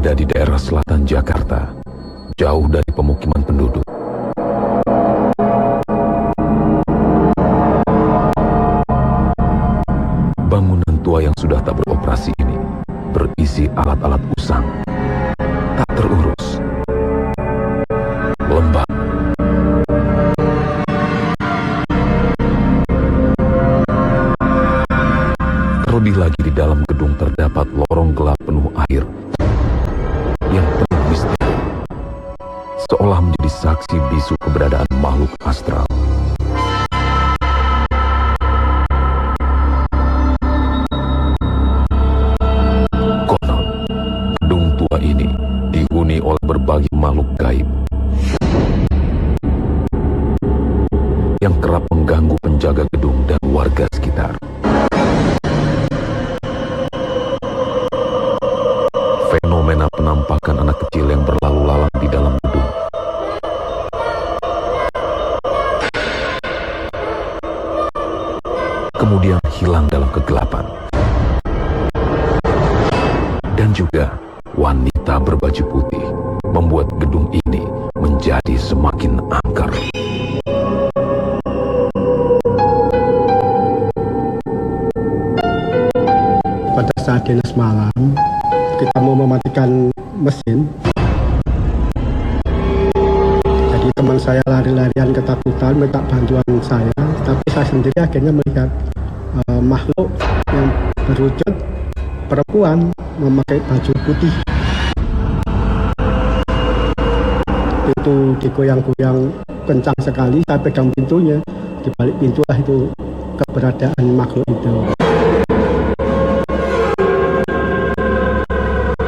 berada di daerah selatan Jakarta, jauh dari pemukiman penduduk. Bangunan tua yang sudah tak beroperasi ini berisi alat-alat usang, tak terurus, lembab, terlebih lagi di dalam gedung terdapat lorong gelap penuh air yang penuh misteri, seolah menjadi saksi bisu keberadaan makhluk astral. Konon, gedung tua ini dihuni oleh berbagai makhluk gaib yang kerap mengganggu penjaga gedung dan warga sekitar. Fenomena penampakan anak kecil yang berlalu lalang di dalam gedung, kemudian hilang dalam kegelapan. Dan juga wanita berbaju putih membuat gedung ini menjadi semakin angker. Pada saat dinas malam, kita mau mematikan mesin. Jadi teman saya lari-larian ketakutan minta bantuan saya, tapi saya sendiri akhirnya melihat makhluk yang berwujud perempuan memakai baju putih. Pintu digoyang-goyang kencang sekali, saya pegang pintunya. Di balik pintulah itu keberadaan makhluk itu.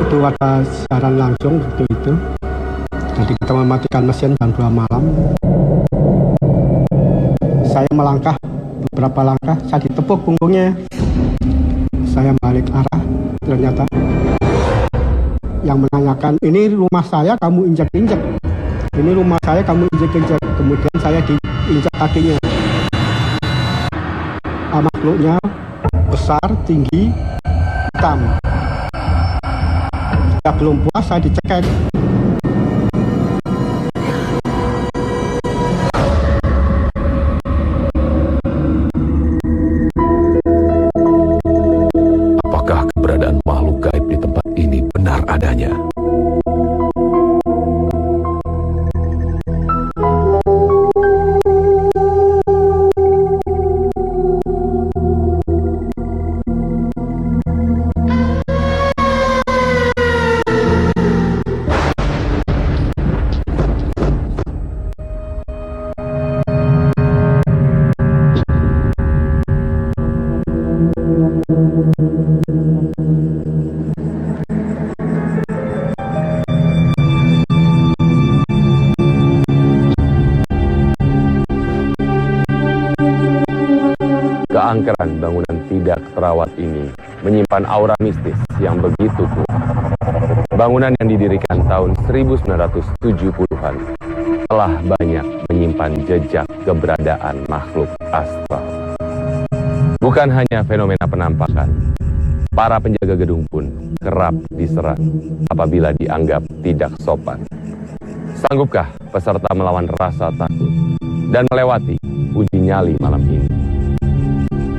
Itu ada siaran langsung waktu itu. Jadi kita mematikan mesin jam 2 malam. Saya melangkah beberapa langkah, saya ditepuk punggungnya. Saya balik arah, ternyata yang menanyakan, ini rumah saya kamu injak-injak, ini rumah saya kamu injak-injak. Kemudian saya diinjak kakinya. Makhluknya besar, tinggi, hitam. Belum puas, saya dicekek. Apakah keberadaan makhluk gaib di tempat ini benar adanya? Keangkeran bangunan tidak terawat ini menyimpan aura mistis yang begitu kuat. Bangunan yang didirikan tahun 1970-an telah banyak menyimpan jejak keberadaan makhluk astral. Bukan hanya fenomena penampakan, para penjaga gedung pun kerap diserang apabila dianggap tidak sopan. Sanggupkah peserta melawan rasa takut dan melewati uji nyali malam ini?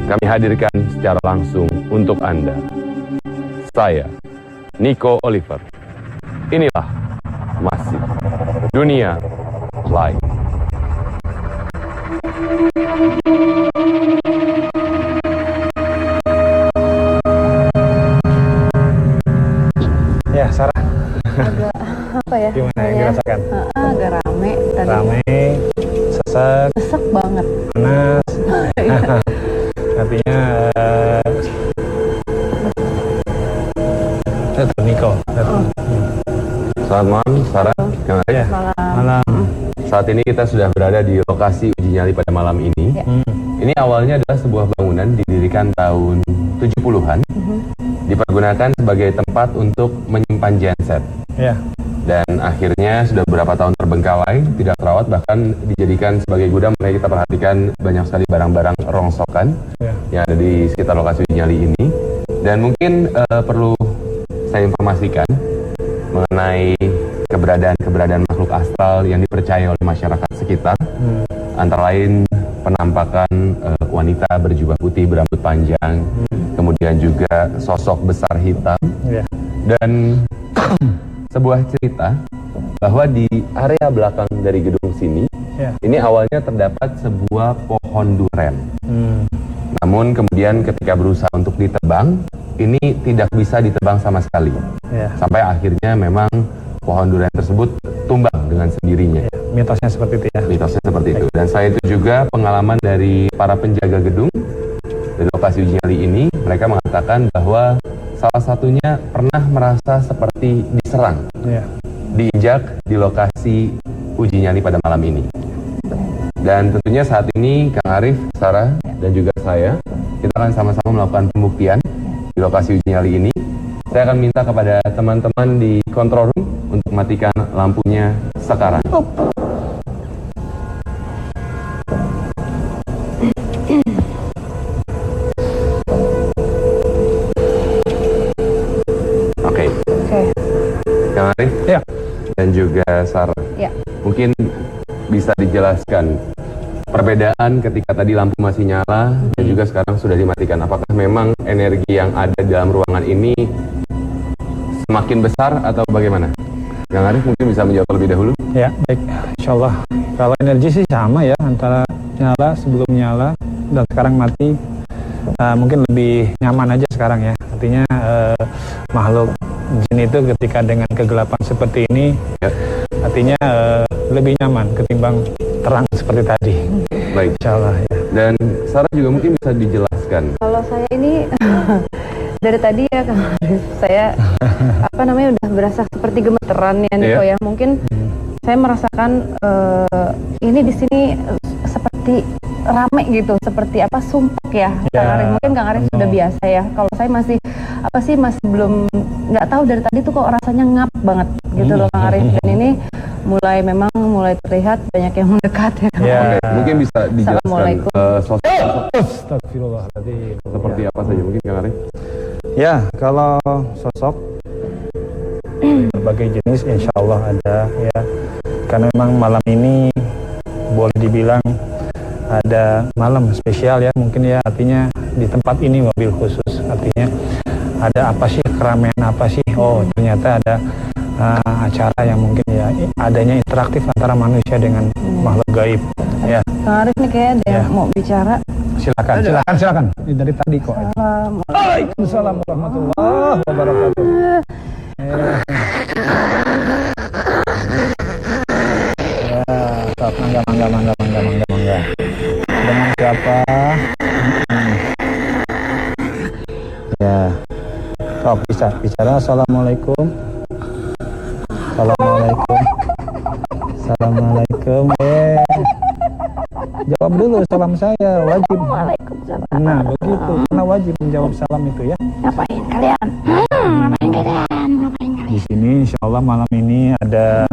Kami hadirkan secara langsung untuk Anda. Saya, Nico Oliver. Inilah masih Dunia Live. Ya, Sarah. Agak apa ya? Gimana yang dirasakan? Agak rame tadi. Rame, sesek, Sesek banget. panas. Artinya Nico. Selamat malam, Sarah. Ya, malam. Saat ini kita sudah berada di lokasi uji nyali pada malam ini. Ya. Ini awalnya adalah sebuah bangunan didirikan tahun 70-an. Dipergunakan sebagai tempat untuk menyimpan genset. Ya. Dan akhirnya sudah beberapa tahun terbengkalai, tidak terawat, bahkan dijadikan sebagai gudang. Makanya kita perhatikan banyak sekali barang-barang rongsokan yang ada di sekitar lokasi uji nyali ini. Dan mungkin perlu saya informasikan mengenai keberadaan makhluk astral yang dipercaya oleh masyarakat sekitar. Antara lain penampakan wanita berjubah putih berambut panjang, kemudian juga sosok besar hitam, dan sebuah cerita bahwa di area belakang dari gedung sini, ini awalnya terdapat sebuah pohon duren. Namun kemudian ketika berusaha untuk ditebang, ini tidak bisa ditebang sama sekali. Sampai akhirnya memang pohon durian tersebut tumbang dengan sendirinya. Mitosnya seperti itu ya. Mitosnya seperti itu. Dan selain itu juga pengalaman dari para penjaga gedung di lokasi uji nyali ini, mereka mengatakan bahwa salah satunya pernah merasa seperti diserang, diinjak di lokasi uji nyali pada malam ini. Dan tentunya saat ini Kang Arif, Sarah, dan juga saya, kita akan sama-sama melakukan pembuktian di lokasi uji nyali ini. Saya akan minta kepada teman-teman di control room untuk matikan lampunya sekarang. Oke. Kang Arif, dan juga Sarah, mungkin bisa dijelaskan perbedaan ketika tadi lampu masih nyala dan juga sekarang sudah dimatikan. Apakah memang energi yang ada dalam ruangan ini semakin besar atau bagaimana? Kang Arif mungkin bisa menjawab terlebih dahulu. Ya, baik. Insya Allah. Kalau energi sih sama ya, antara nyala, sebelum nyala, dan sekarang mati. Mungkin lebih nyaman aja sekarang ya. Artinya makhluk jin itu ketika dengan kegelapan seperti ini, artinya lebih nyaman ketimbang terang seperti tadi. Baik. Insya Allah ya. Dan Sarah juga mungkin bisa dijelaskan. Kalau saya ini dari tadi ya Kang Arif, saya udah berasa seperti gemeteran ya Niko ya. Mungkin saya merasakan ini di sini seperti rame gitu, seperti sumpuk ya Kang Arif. Mungkin Kang Arif sudah biasa ya. Kalau saya masih masih belum, nggak tahu dari tadi tuh kok rasanya ngap banget gitu loh Kang Arif. Dan ini mulai terlihat banyak yang mendekat ya Kang Arif. Oke, mungkin bisa dijelaskan sosok Astagfirullahaladzim. seperti apa saja mungkin Kang Arif? Ya, kalau sosok berbagai jenis insya Allah ada ya. Karena memang malam ini boleh dibilang ada malam spesial ya, mungkin ya, artinya di tempat ini mobil khusus, artinya ada apa sih, keramaian apa sih? Oh, ternyata ada acara yang mungkin ya adanya interaktif antara manusia dengan makhluk gaib ya. Kang Arif nih kayak ada yang mau bicara. Silakan. Ini dari tadi kok. Waalaikumsalam warahmatullahi wabarakatuh. Ya, mangga. Dengan siapa? Ya. Sok bisa bicara. Assalamualaikum. Jawab dulu salam saya, wajib. Waalaikumsalam. Nah, begitu. Karena wajib menjawab salam itu ya. Ngapain kalian? Di sini insya Allah malam ini ada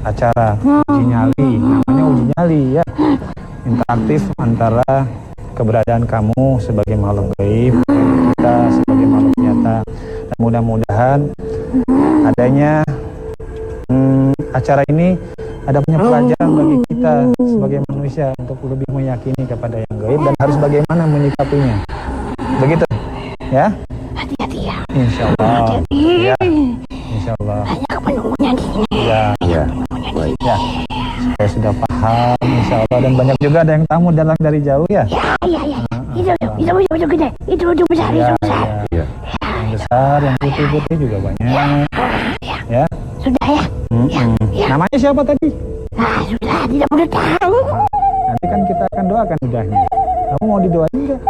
acara uji nyali, namanya uji nyali ya. Interaktif antara keberadaan kamu sebagai makhluk gaib, kita sebagai makhluk nyata. Dan mudah-mudahan adanya acara ini ada punya pelajaran bagi kita sebagai manusia untuk lebih meyakini kepada yang gaib dan harus bagaimana menyikapinya. Begitu ya? Hati-hati ya. Insya Allah. Ya. Insya Allah. Banyak penunggunya di sini. Ya. Baik. Ya. Saya sudah paham insya Allah, dan banyak juga ada yang tamu datang dari jauh ya. Iya. Itu gede. Itu besar. Ya. Iya. Yang besar, yang putih-putih juga banyak. Ya. Sudah ya. Namanya siapa tadi? Sudah, tidak perlu tahu. Nanti kan kita akan doakan udahnya. Kamu mau didoain nggak?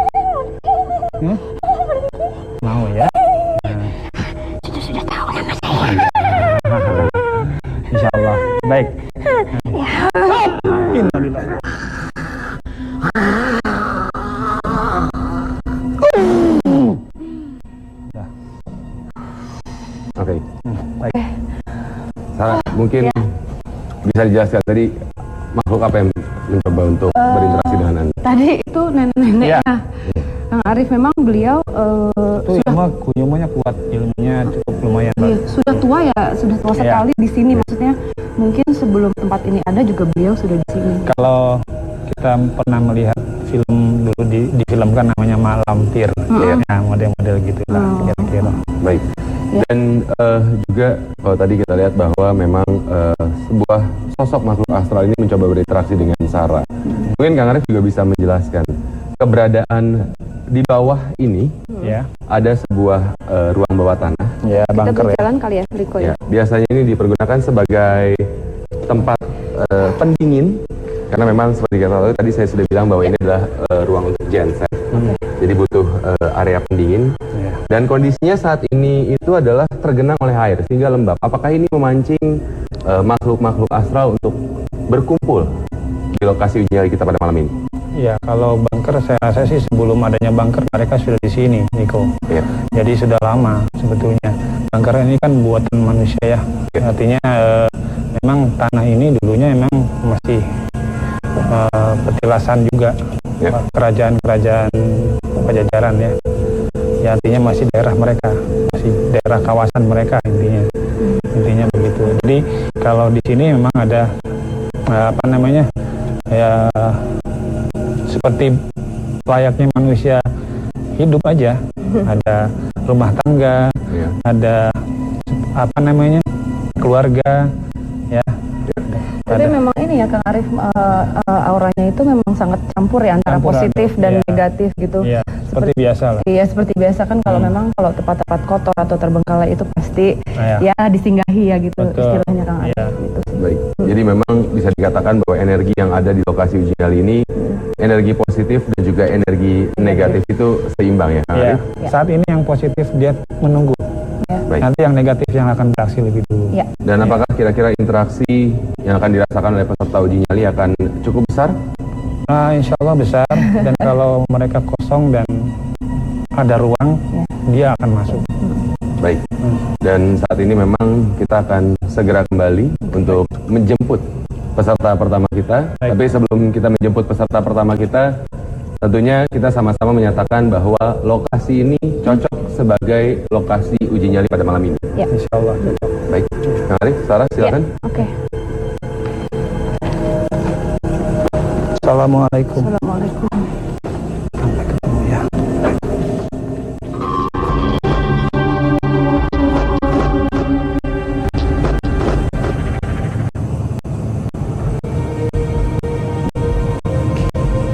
Mau ya? Sudah tahu nama saya. Insya Allah. Baik. Innalillah. Oke. Baik. Sarah, mungkin bisa dijelaskan tadi makhluk apa yang mencoba untuk berinteraksi dengan Anda? Tadi itu nenek-neneknya Kang Arif, memang beliau Itu ilmunya kuat, ilmunya cukup lumayan. sudah tua ya, sudah tua sekali di sini, maksudnya mungkin sebelum tempat ini ada juga beliau sudah di sini. Kalau kita pernah melihat film dulu difilmkan namanya Malampir, ya model-model gitulah kira-kira. Baik. Dan juga kalau tadi kita lihat bahwa memang sebuah sosok makhluk astral ini mencoba berinteraksi dengan Sarah. Mungkin Kang Arief juga bisa menjelaskan keberadaan di bawah ini. Ya. Ada sebuah ruang bawah tanah. Ya, Kita bunker ya. berjalan kali ya, Riko ya. Ya, biasanya ini dipergunakan sebagai tempat pendingin karena memang seperti kata tahu tadi saya sudah bilang bahwa ini adalah ruang untuk genset. Jadi butuh area pendingin. Ya. Dan kondisinya saat ini itu adalah tergenang oleh air sehingga lembab. Apakah ini memancing makhluk-makhluk astral untuk berkumpul di lokasi uji nyali kita pada malam ini? Ya, kalau bunker saya rasa sih sebelum adanya bunker mereka sudah di sini, Niko. Ya. Jadi sudah lama sebetulnya. Bunker ini kan buatan manusia ya. Artinya memang tanah ini dulunya memang masih petilasan juga. Ya. Kerajaan-kerajaan Pajajaran ya. Ya artinya masih daerah mereka, masih daerah kawasan mereka intinya. Intinya begitu. Jadi kalau di sini memang ada apa namanya? Ya seperti layaknya manusia hidup aja, ada rumah tangga, Ya. ada apa namanya keluarga, ya. Tapi memang ini ya Kang Arief, auranya itu memang sangat campur ya antara Campuran, positif dan iya. negatif gitu. Iya, seperti biasa lah. Iya seperti biasa kan kalau memang kalau tempat-tempat kotor atau terbengkalai itu pasti Nah, ya disinggahi ya gitu. Betul. Istilahnya Kang Arief Iya. gitu sih. Baik. Jadi memang bisa dikatakan bahwa energi yang ada di lokasi uji nyali ini energi positif dan juga energi negatif itu seimbang ya, Kang Iya. Arief? Saat ini yang positif dia menunggu. Baik. Nanti yang negatif yang akan beraksi lebih dulu. Ya. Dan apakah kira-kira interaksi yang akan dirasakan oleh peserta uji nyali akan cukup besar? Nah, insya Allah besar dan kalau mereka kosong dan ada ruang, dia akan masuk. Baik. Dan saat ini memang kita akan segera kembali untuk menjemput peserta pertama kita. Baik. Tapi sebelum kita menjemput peserta pertama kita, tentunya kita sama-sama menyatakan bahwa lokasi ini cocok sebagai lokasi uji nyali pada malam ini. Ya. Insya Allah cocok. Baik. Kang Arief, Sarah silakan. Oke. Assalamualaikum. Assalamualaikum. Sampai ketemu ya.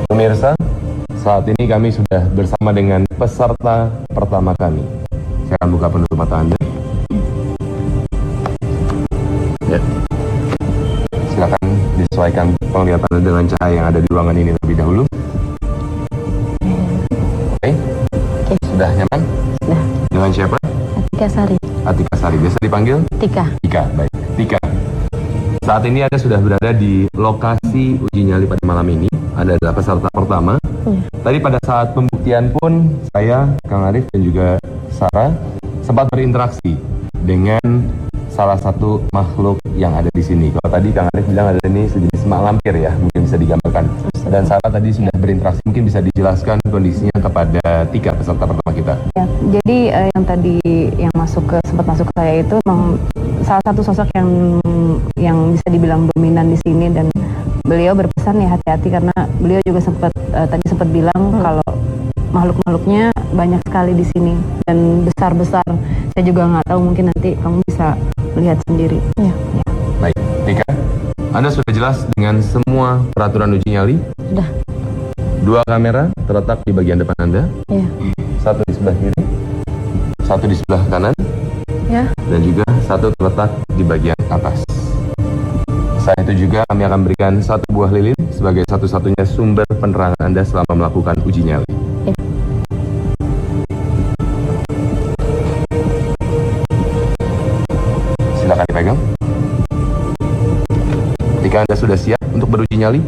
Pemirsa, saat ini kami sudah bersama dengan peserta pertama kami. Saya akan buka penutup mata Anda. Ya. Silakan disesuaikan penglihatan Anda dengan cahaya yang ada di ruangan ini terlebih dahulu. Oke. Sudah nyaman? Sudah. Dengan siapa? Atika Sari. Atika Sari. Biasa dipanggil? Tika. Tika. Baik. Tika. Saat ini Anda sudah berada di lokasi uji nyali pada malam ini. Anda adalah peserta pertama. Tadi pada saat pembuktian pun saya, Kang Arief dan juga Sarah sempat berinteraksi dengan salah satu makhluk yang ada di sini. Kalau tadi Kang Arief bilang ada ini sejenis mak lampir ya, mungkin bisa digambarkan. Dan Sarah tadi sudah berinteraksi, mungkin bisa dijelaskan kondisinya kepada Tika peserta pertama kita. Ya, jadi yang tadi yang sempat masuk ke saya itu memang salah satu sosok yang bisa dibilang dominan di sini dan beliau berpesan ya hati-hati karena beliau juga tadi sempat bilang kalau makhluk-makhluknya banyak sekali di sini dan besar-besar. Saya juga nggak tahu, mungkin nanti kamu bisa lihat sendiri. Ya. Baik, Tika, Anda sudah jelas dengan semua peraturan uji nyali? Sudah. 2 kamera terletak di bagian depan Anda. Ya. Satu di sebelah kiri, satu di sebelah kanan, Ya. dan juga satu terletak di bagian atas. Selain itu juga kami akan berikan 1 buah lilin sebagai satu-satunya sumber penerangan Anda selama melakukan uji nyali. Ya. Silakan dipegang. Jika Anda sudah siap untuk beruji nyali,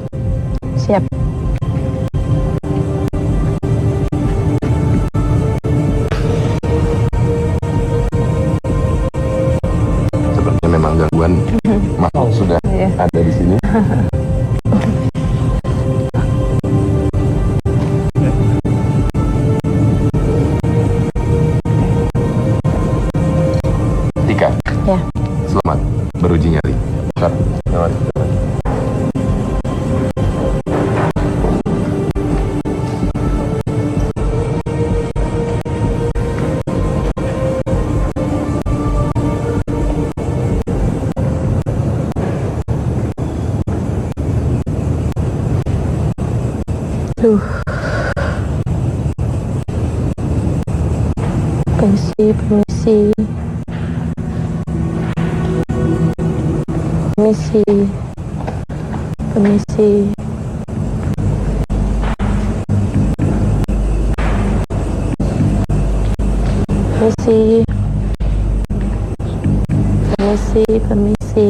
Siap. sepertinya memang gangguan makhluk sudah Iya. ada di sini. Tika, Ya. Selamat beruji nyali. Kak, selamat. Permisi, permisi. Permisi. Permisi. Permisi. Permisi, permisi.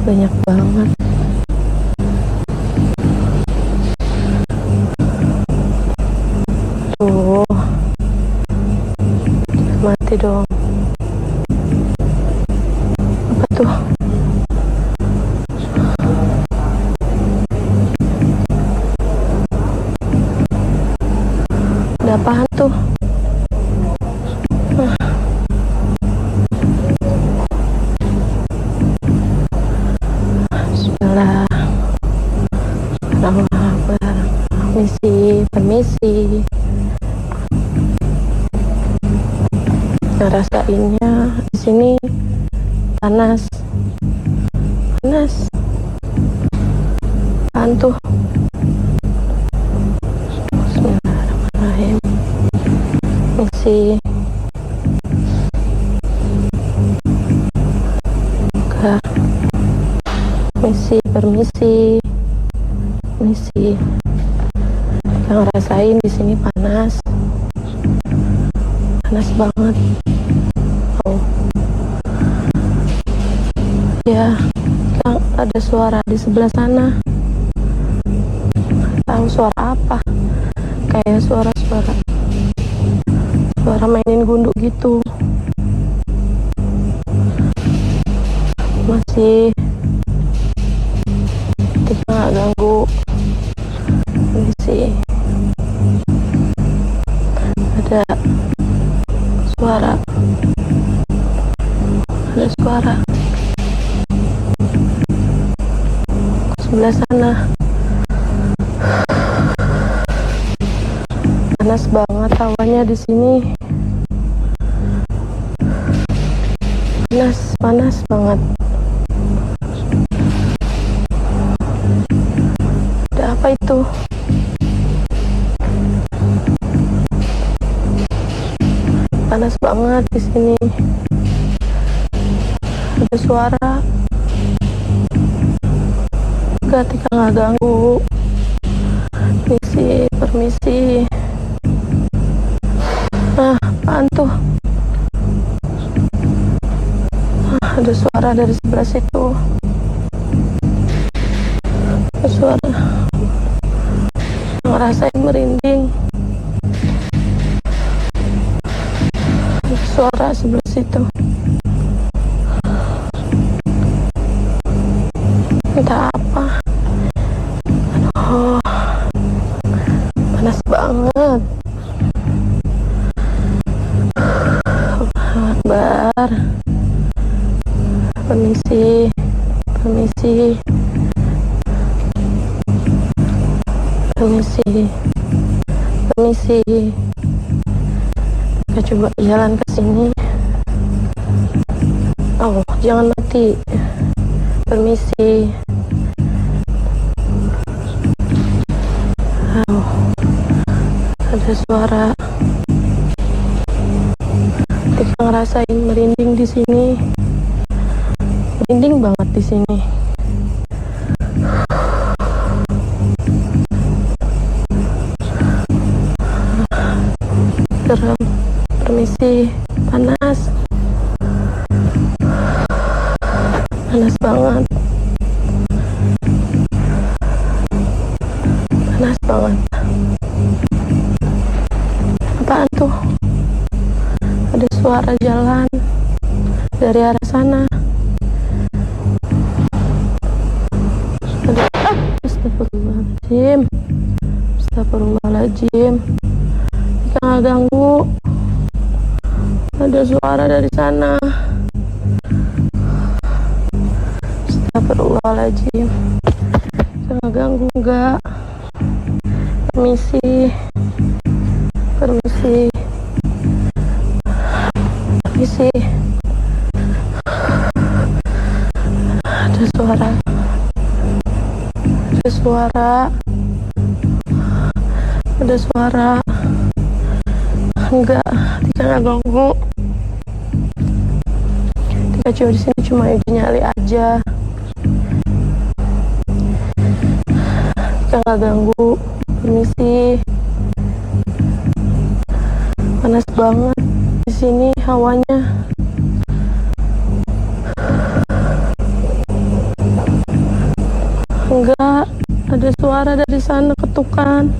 Banyak banget. Tuh, mati dong. Apa tuh? Ada apaan tuh? Permisi, permisi. Ngerasainnya di sini panas, panas. Apaan tuh? Bismillahirrahmanirrahim. Permisi. Enggak. Permisi, permisi. Permisi. Yang rasain di sini panas, panas banget. Oh, ya, ada suara di sebelah sana. Tahu suara apa? Kayak suara mainin gundu gitu. Masih tidak ganggu. Permisi. Ada suara sebelah sana. Panas banget hawanya di sini. Panas banget. Ada apa itu? Panas banget di sini. Ada suara. Ketika nggak ganggu. Permisi, permisi. Apaan tuh? Ada suara dari sebelah situ. Ada suara. Ngerasain merinding. Suara sebelah situ. Entah apa. Aduh, panas banget. Allahu Akbar. Permisi, permisi, permisi, permisi. Kita coba jalan ke sini. Oh, jangan mati. Permisi. Oh, ada suara. Kita ngerasain merinding di sini. Merinding banget di sini. Serem. Permisi, panas. Panas banget. Panas banget. Apaan tuh? Ada suara jalan dari arah sana. Astagfirullahaladzim. Astagfirullahaladzim. Astagfirullahaladzim. Tika nggak ganggu. Ada suara dari sana. Astagfirullahaladzim. Tika nggak ganggu nggak. Permisi. Permisi. Permisi. Ada suara. Ada suara. Ada suara. Enggak, Tika nggak ganggu. Tika cuma di sini cuma uji nyali aja. Tika nggak ganggu. Permisi. Panas banget di sini hawanya. Enggak, ada suara dari sana ketukan.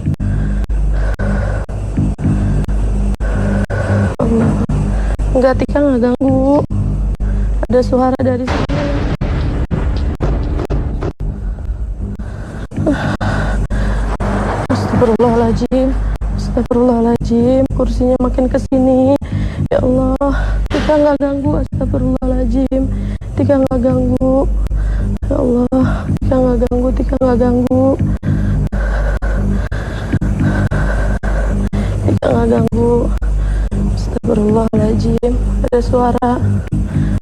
Enggak, Tika nggak ganggu. Ada suara dari sana. Astagfirullahaladzim. Astagfirullahaladzim. Kursinya makin kesini. Ya Allah, Tika nggak ganggu. Astagfirullahaladzim. Tika nggak ganggu. Ya Allah, Tika nggak ganggu. Tika nggak ganggu. Tika nggak ganggu. Astagfirullahaladzim. Ada suara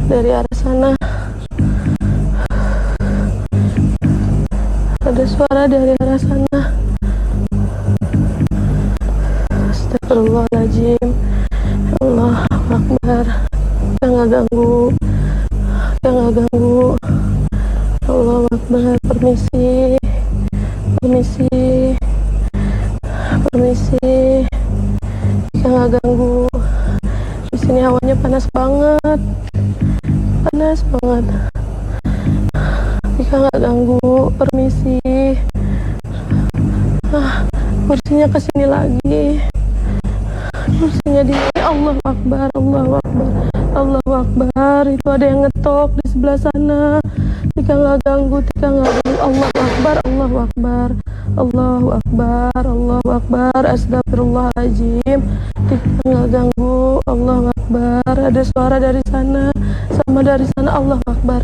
dari arah sana. Ada suara dari arah sana. Astagfirullahaladzim. Ya Allah Akbar. Tika nggak ganggu. Tika nggak ganggu. Ya Allah Akbar. Permisi. Permisi. Permisi. Tika nggak ganggu. Di sini hawanya panas banget. Panas banget. Tika nggak ganggu. Permisi. Kursinya kesini lagi. Kursinya di Allahu Akbar. Allahu Akbar. Allahu Akbar. Itu ada yang ngetok di sebelah sana. Tika nggak ganggu. Tika nggak ganggu. Allahu Akbar. Allahu Akbar. Allahu Akbar. Allahu Akbar. Astagfirullahaladzim. Tika nggak ganggu. Allahu Akbar. Ada suara dari sana sama dari sana. Allahu Akbar.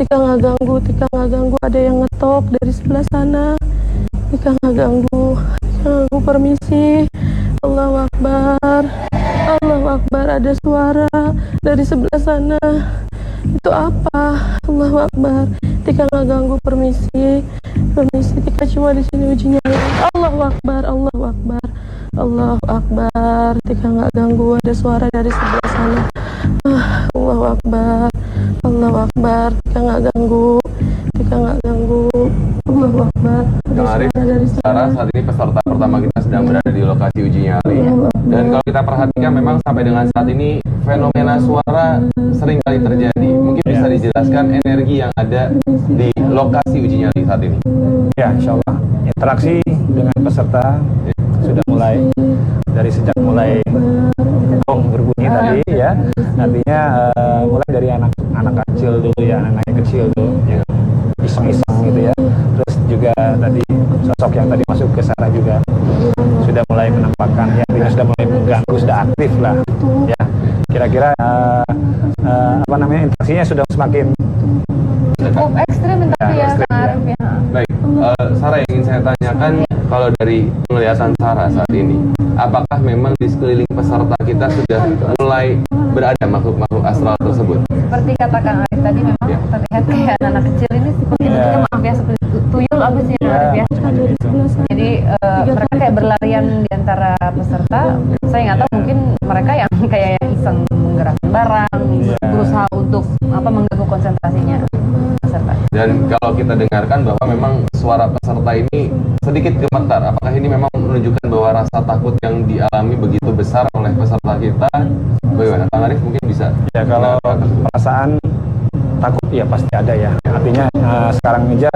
Tika nggak ganggu. Tika nggak ganggu. Ada yang ngetok dari sebelah sana. Tika nggak ganggu. Tika nggak ganggu. Permisi. Allahu Akbar. Allahu Akbar. Ada suara dari sebelah sana. Itu apa? Allahu Akbar. Tika nggak ganggu. Permisi. Permisi. Tika cuma di sini uji nyali. Allahu Akbar. Allahu Akbar. Allahu Akbar. Tika nggak ganggu. Ada suara dari sebelah sana. Allahu Akbar. Allahu Akbar. Tika nggak ganggu. Tika nggak ganggu. Allahu Akbar. Ada Kang Arif, suara dari sana. Sarah, saat ini peserta pertama kita sedang berada di lokasi uji nyali. Dan kalau kita perhatikan memang sampai dengan saat ini fenomena suara sering kali terjadi. Mungkin bisa dijelaskan energi yang ada di lokasi uji nyali saat ini. Ya, insya Allah. Interaksi dengan peserta sudah mulai dari sejak mulai gong berbunyi tadi ya. Artinya mulai dari anak kecil dulu ya, anak kecil tuh yang iseng-iseng gitu ya. Terus juga tadi sosok yang tadi masuk ke Sarah juga sudah mulai menampakkan ya, artinya sudah mulai mengganggu, sudah aktif lah ya. Kira-kira apa namanya, interaksinya sudah semakin Cukup ekstrim tapi ya ekstrim, Kang Arif ya. Baik, Sarah, yang ingin saya tanyakan, kalau dari penglihatan Sarah saat ini, apakah memang di sekeliling peserta kita sudah mulai berada makhluk-makhluk astral tersebut? Seperti kata Kang Arif tadi, memang terlihat kayak anak kecil ini seperti bentuknya, maaf ya, seperti tuyul apa sih Kang Arif ya. Jadi mereka kayak berlarian di antara peserta. Saya nggak tahu, mungkin mereka yang kayak yang iseng menggerakkan barang, berusaha untuk mengganggu konsentrasinya peserta. Dan kalau kita dengarkan bahwa memang suara peserta ini sedikit gemetar, apakah ini memang menunjukkan bahwa rasa takut yang dialami begitu besar oleh peserta kita? Bagaimana, Kang Arif mungkin bisa? ya, kalau perasaan takut ya pasti ada ya. Artinya sekarang aja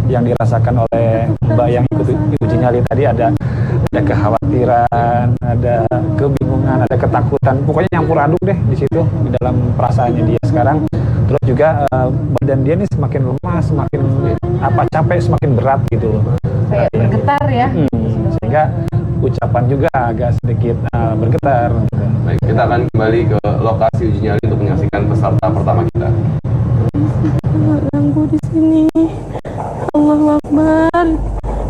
yang dirasakan oleh Mbak yang ikut uji nyali tadi ada kekhawatiran, ada kebingungan, ada ketakutan, pokoknya nyampur aduk deh di situ di dalam perasaannya dia sekarang. Terus juga badan dia nih semakin lemah, semakin capek, semakin berat gitu loh. Kayak bergetar ya. Sehingga ucapan juga agak sedikit bergetar. Gitu. Baik, kita akan kembali ke lokasi uji nyali untuk menyaksikan peserta pertama kita. Nggak ganggu di sini. Allahu Akbar.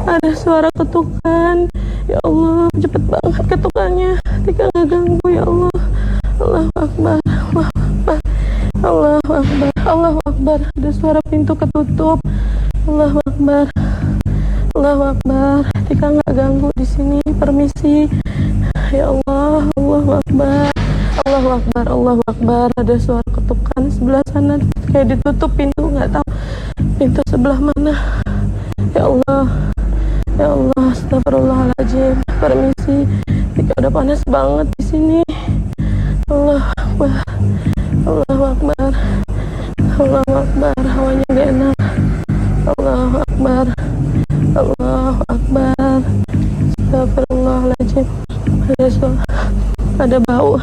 Ada suara ketukan. Ya Allah, cepet banget ketukannya. Tika nggak ganggu ya Allah. Allahu Akbar. Allahu Akbar. Allahu Akbar. Allahu Akbar. Ada suara pintu ketutup. Allahu Akbar. Allahu Akbar. Tika nggak ganggu di sini. Permisi. Ya Allah. Allahu Akbar. Allahu Akbar. Allahu Akbar. Ada suara ketukan sebelah sana. Kayak ditutup pintu. Nggak tahu pintu sebelah mana. Ya Allah. Ya Allah. Astagfirullahaladzim. Permisi. Tika udah panas banget di sini. Allahu Akbar. Allahu Akbar. Allahu Akbar. Hawanya gak enak. Allahu Akbar. Allahu Akbar. Astagfirullahaladzim. Ada bau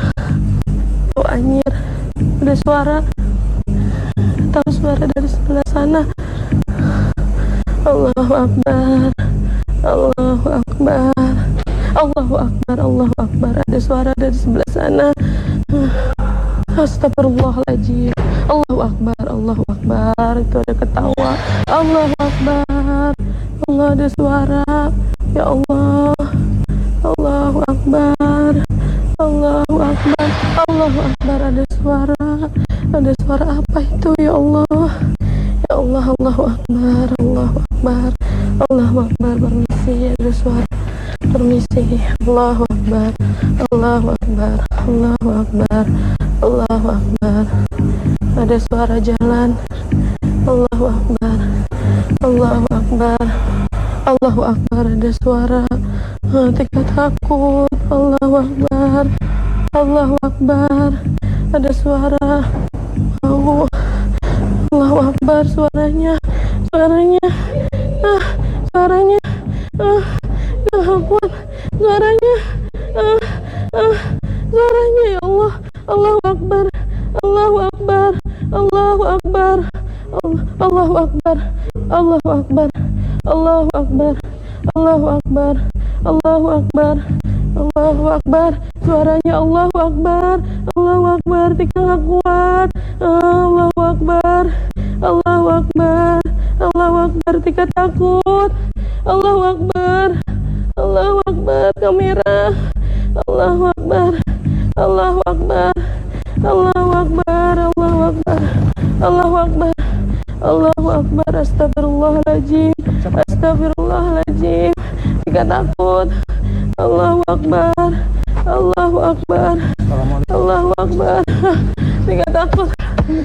anyir. Ada suara. Tahu suara dari sebelah sana. Allahu Akbar. Allahu Akbar. Allahu Akbar. Allahu Akbar. Ada suara dari sebelah sana. Astagfirullahaladzim. Allahu Akbar. Allahu Akbar. Itu ada ketawa. Allahu Akbar. Allah, ada suara. Ya Allah. Allahu Akbar. Allahu Akbar. Allahu Akbar. Ada suara. Ada suara apa itu ya Allah? Ya Allah. Allahu Akbar. Allahu Akbar. Allahu Akbar. Permisi. Ada suara. Permisi. Allahu Akbar. Allahu Akbar. Allahu Akbar. Allahu Akbar. Ada suara jalan. Allahu Akbar. Allahu Akbar. Allahu Akbar. Ada suara. Tika takut. Allahu Akbar. Allahu Akbar. Ada suara. Allahu Akbar. Suaranya. Suaranya. Suaranya. Nggak kuat. Suaranya. Suaranya ya Allah. Allahu Akbar. Allahu Akbar. Allahu Akbar. Allahu Akbar. Allahu Akbar. Allahu Akbar. Allahu Akbar. Allahu Akbar. Allahu Akbar. Suaranya Allahu Akbar. Allahu Akbar. Tika nggak kuat. Allahu Akbar. Allahu Akbar. Allahu Akbar. Tika takut. Allahu Akbar. Allahu Akbar. Kamera. Allahu Akbar. Allahu Akbar. Allahu Akbar. Allahu Akbar. Allahu Akbar. Allahu Akbar. Astagfirullahaladzim. Astagfirullahaladzim. Tika takut. Allahu Akbar. Allahu Akbar. Allahu Akbar. Tika takut.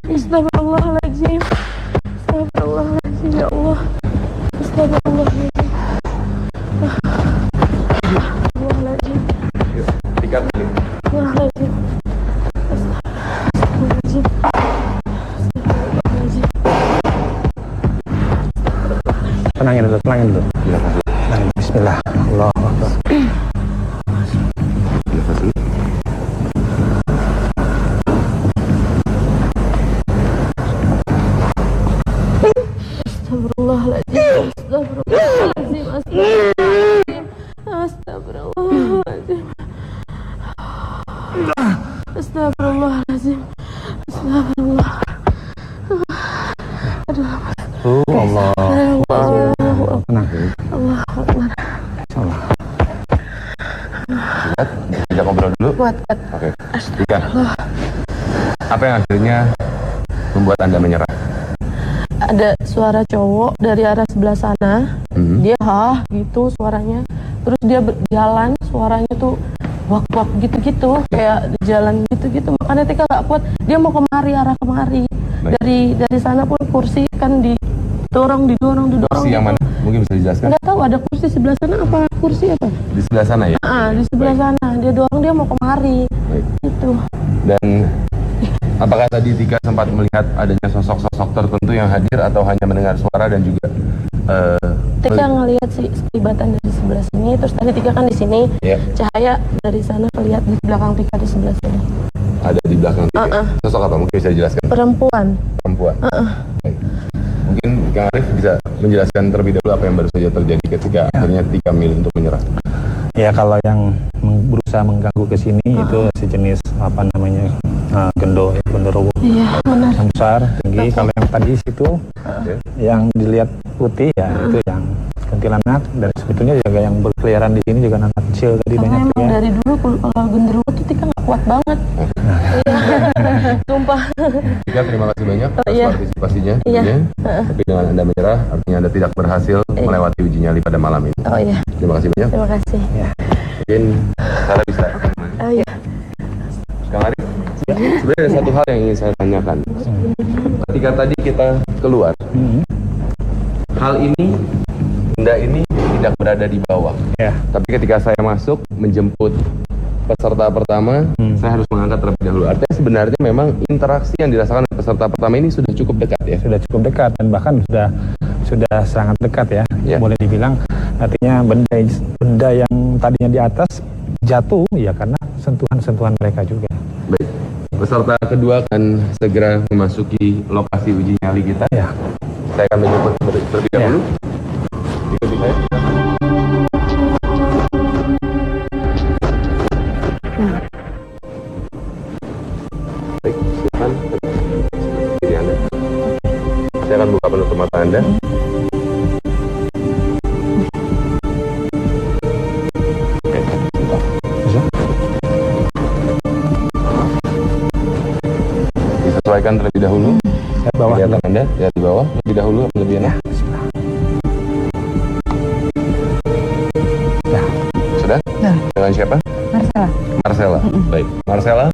Astagfirullahaladzim. Astagfirullahaladzim ya Allah. Astagfirullahaladzim. Astagfirullahaladzim. Tika balik. Astagfirullahaladzim. Astagfirullahaladzim. Astagfirullahaladzim. Tenangin dulu, tenangin dulu. Tenangin. Bismillah. Allahu Akbar. Astagfirullahaladzim. Astagfirullahaladzim. Astagfirullahaladzim. Astagfirullahaladzim. Astagfirullahaladzim. Astagfirullah. Aduh. Allah. Allah. Tenang. Allah Akbar. Insyaallah. Kuat, kita ngobrol dulu. Kuat. Oke. Tika, apa yang akhirnya membuat Anda menyerah? Ada suara cowok dari arah sebelah sana. Dia gitu suaranya. Terus dia berjalan, suaranya tuh wak-wak gitu-gitu, kayak jalan gitu-gitu. Makanya Tika gak kuat. Dia mau kemari, arah kemari. Dari sana pun kursi kan didorong. Kursi yang mana? Mungkin bisa dijelaskan? Nggak tahu, ada kursi sebelah sana apa kursi apa? Di sebelah sana ya? Di sebelah sana. Dia dorong, dia mau kemari. Baik. Gitu. Dan apakah tadi Tika sempat melihat adanya sosok-sosok tertentu yang hadir atau hanya mendengar suara dan juga Tika ngelihat sih kelibatan dari sebelah sini. Terus tadi Tika kan di sini. Yeah. Cahaya dari sana kelihatan di belakang Tika di sebelah sini. Ada di belakang Tika. Sosok apa? Mungkin bisa dijelaskan? Perempuan. Baik. Mungkin Kang Arif bisa menjelaskan terlebih dahulu apa yang baru saja terjadi ketika akhirnya Tika memilih untuk menyerah. Ya kalau yang berusaha mengganggu ke sini itu sejenis apa namanya gendo, ya, genderuwo. Iya, benar. Yang besar, tinggi. Kalau yang tadi situ yang dilihat putih ya itu yang kuntilanak, dan sebetulnya juga yang berkeliaran di sini juga anak kecil tadi Karena banyak emang ya. dari dulu kalau genderuwo tuh Tika nggak kuat banget. Sumpah. Tika, terima kasih banyak atas Iya. partisipasinya. Iya. tentunya. Tapi dengan Anda menyerah, artinya Anda tidak berhasil melewati uji nyali pada malam ini. Oh iya, Terima kasih banyak. terima kasih. Mungkin Sarah bisa. Oh iya. Kang Arif, sebenarnya ada satu hal yang ingin saya tanyakan. Ketika tadi kita keluar, hal ini, benda ini tidak berada di bawah. Ya. Tapi ketika saya masuk menjemput peserta pertama, saya harus mengangkat terlebih dahulu. Artinya sebenarnya memang interaksi yang dirasakan oleh peserta pertama ini sudah cukup dekat ya. Sudah cukup dekat dan bahkan sudah sangat dekat ya. Ya. Boleh dibilang artinya benda yang tadinya di atas jatuh ya karena sentuhan-sentuhan mereka juga. Baik, peserta kedua akan segera memasuki lokasi uji nyali kita. Ya. Saya akan menjemput terlebih dahulu. Ikuti saya. Baik, silakan. Diri Anda. Saya akan buka penutup mata Anda. Bisa? Disesuaikan terlebih dahulu. Saya bawa Kelihatan Anda, lihat di bawah lebih dahulu, lebih enak. Ya. Sudah? Dengan siapa? Marcella. Marcella. Baik, Marcella,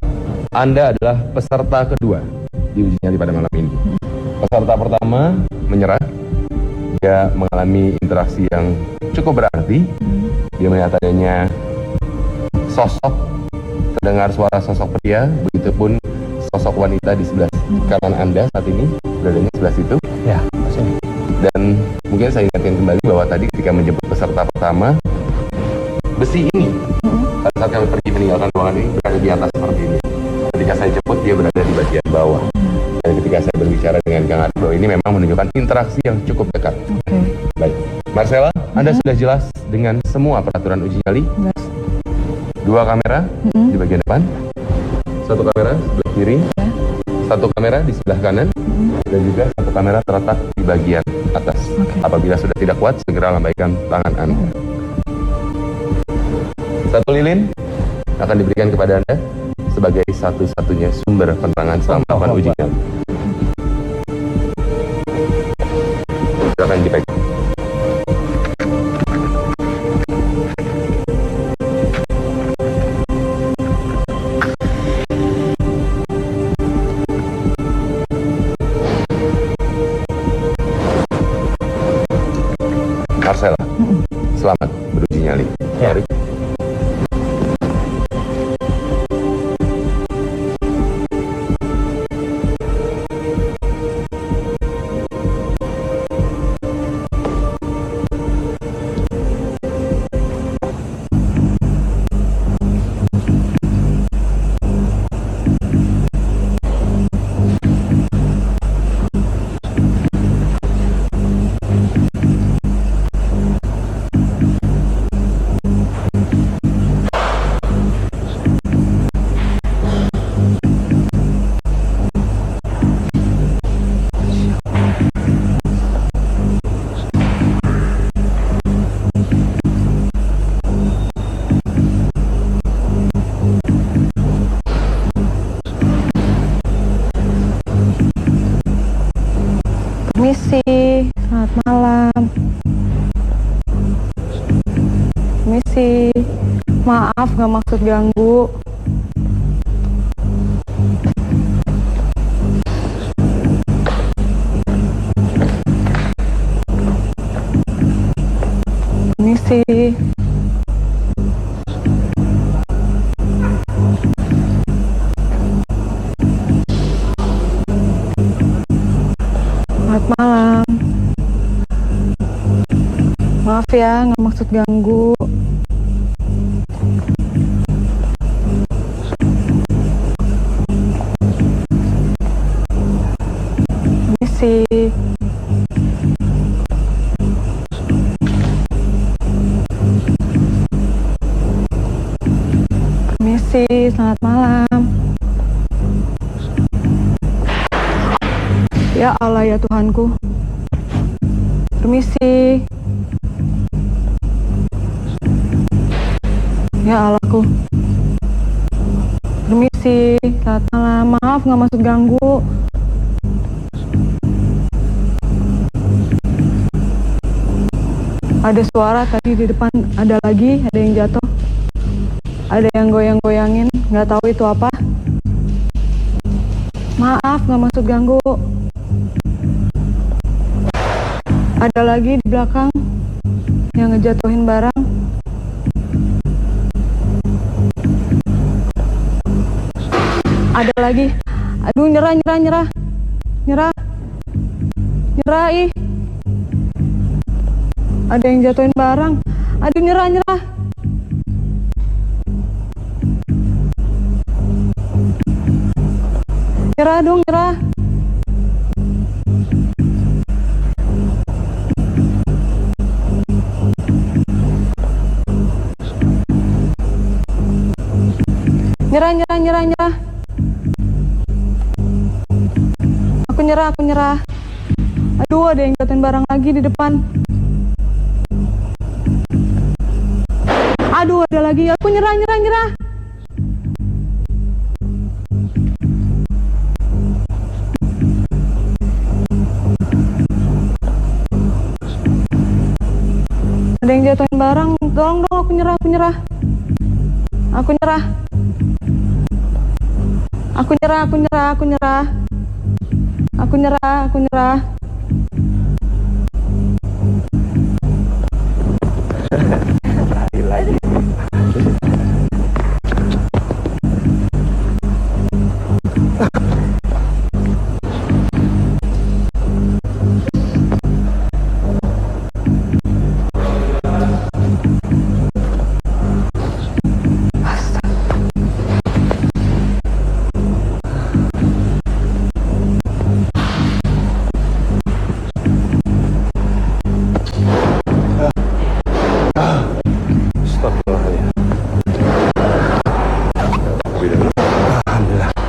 Anda adalah peserta kedua di uji nyali pada malam ini. Peserta pertama menyerah. Dia mengalami interaksi yang cukup berarti. Dia melihat adanya sosok, terdengar suara sosok pria, begitupun sosok wanita di sebelah kanan Anda saat ini, beradanya sebelah situ. Ya, sini. Dan mungkin saya ingatkan kembali bahwa tadi ketika menjemput peserta pertama, besi ini pada saat kami pergi meninggalkan ruangan ini berada di atas seperti ini. Ketika saya jemput, dia berada di bagian bawah. Dan ketika saya berbicara dengan Kang Arif, bahwa ini memang menunjukkan interaksi yang cukup dekat. Baik, Marcella, Anda sudah jelas dengan semua peraturan uji nyali? Jelas. 2 kamera di bagian depan, 1 kamera sebelah kiri, 1 kamera di sebelah kanan, dan juga 1 kamera terletak di bagian atas. Apabila sudah tidak kuat, segera lambaikan tangan Anda. 1 lilin akan diberikan kepada Anda sebagai satu-satunya sumber penerangan selama melakukan uji nyali. Silakan dipegang. Marcella, selamat beruji nyali. Ya. Mari. Permisi, selamat malam. Permisi, maaf nggak maksud ganggu. Permisi. Selamat malam. Maaf ya, nggak maksud ganggu. Permisi. Permisi, selamat malam. Ya Allah ya Tuhanku. Permisi. Ya Allahku. Permisi, selamat malam. Maaf nggak maksud ganggu. Ada suara tadi di depan, ada lagi, ada yang jatuh. Ada yang goyang-goyangin, nggak tahu itu apa. Maaf, nggak maksud ganggu. Ada lagi di belakang yang ngejatuhin barang. Ada lagi. Aduh, nyerah. Nyerah, ih. Ada yang jatuhin barang. Aduh, nyerah. Nyerah dong, nyerah. Nyerah. Aku nyerah. Aduh, ada yang jatuhin barang lagi di depan. Aduh, ada lagi. Aku nyerah. Ada yang jatuhin barang. Tolong dong, aku nyerah. Aku nyerah.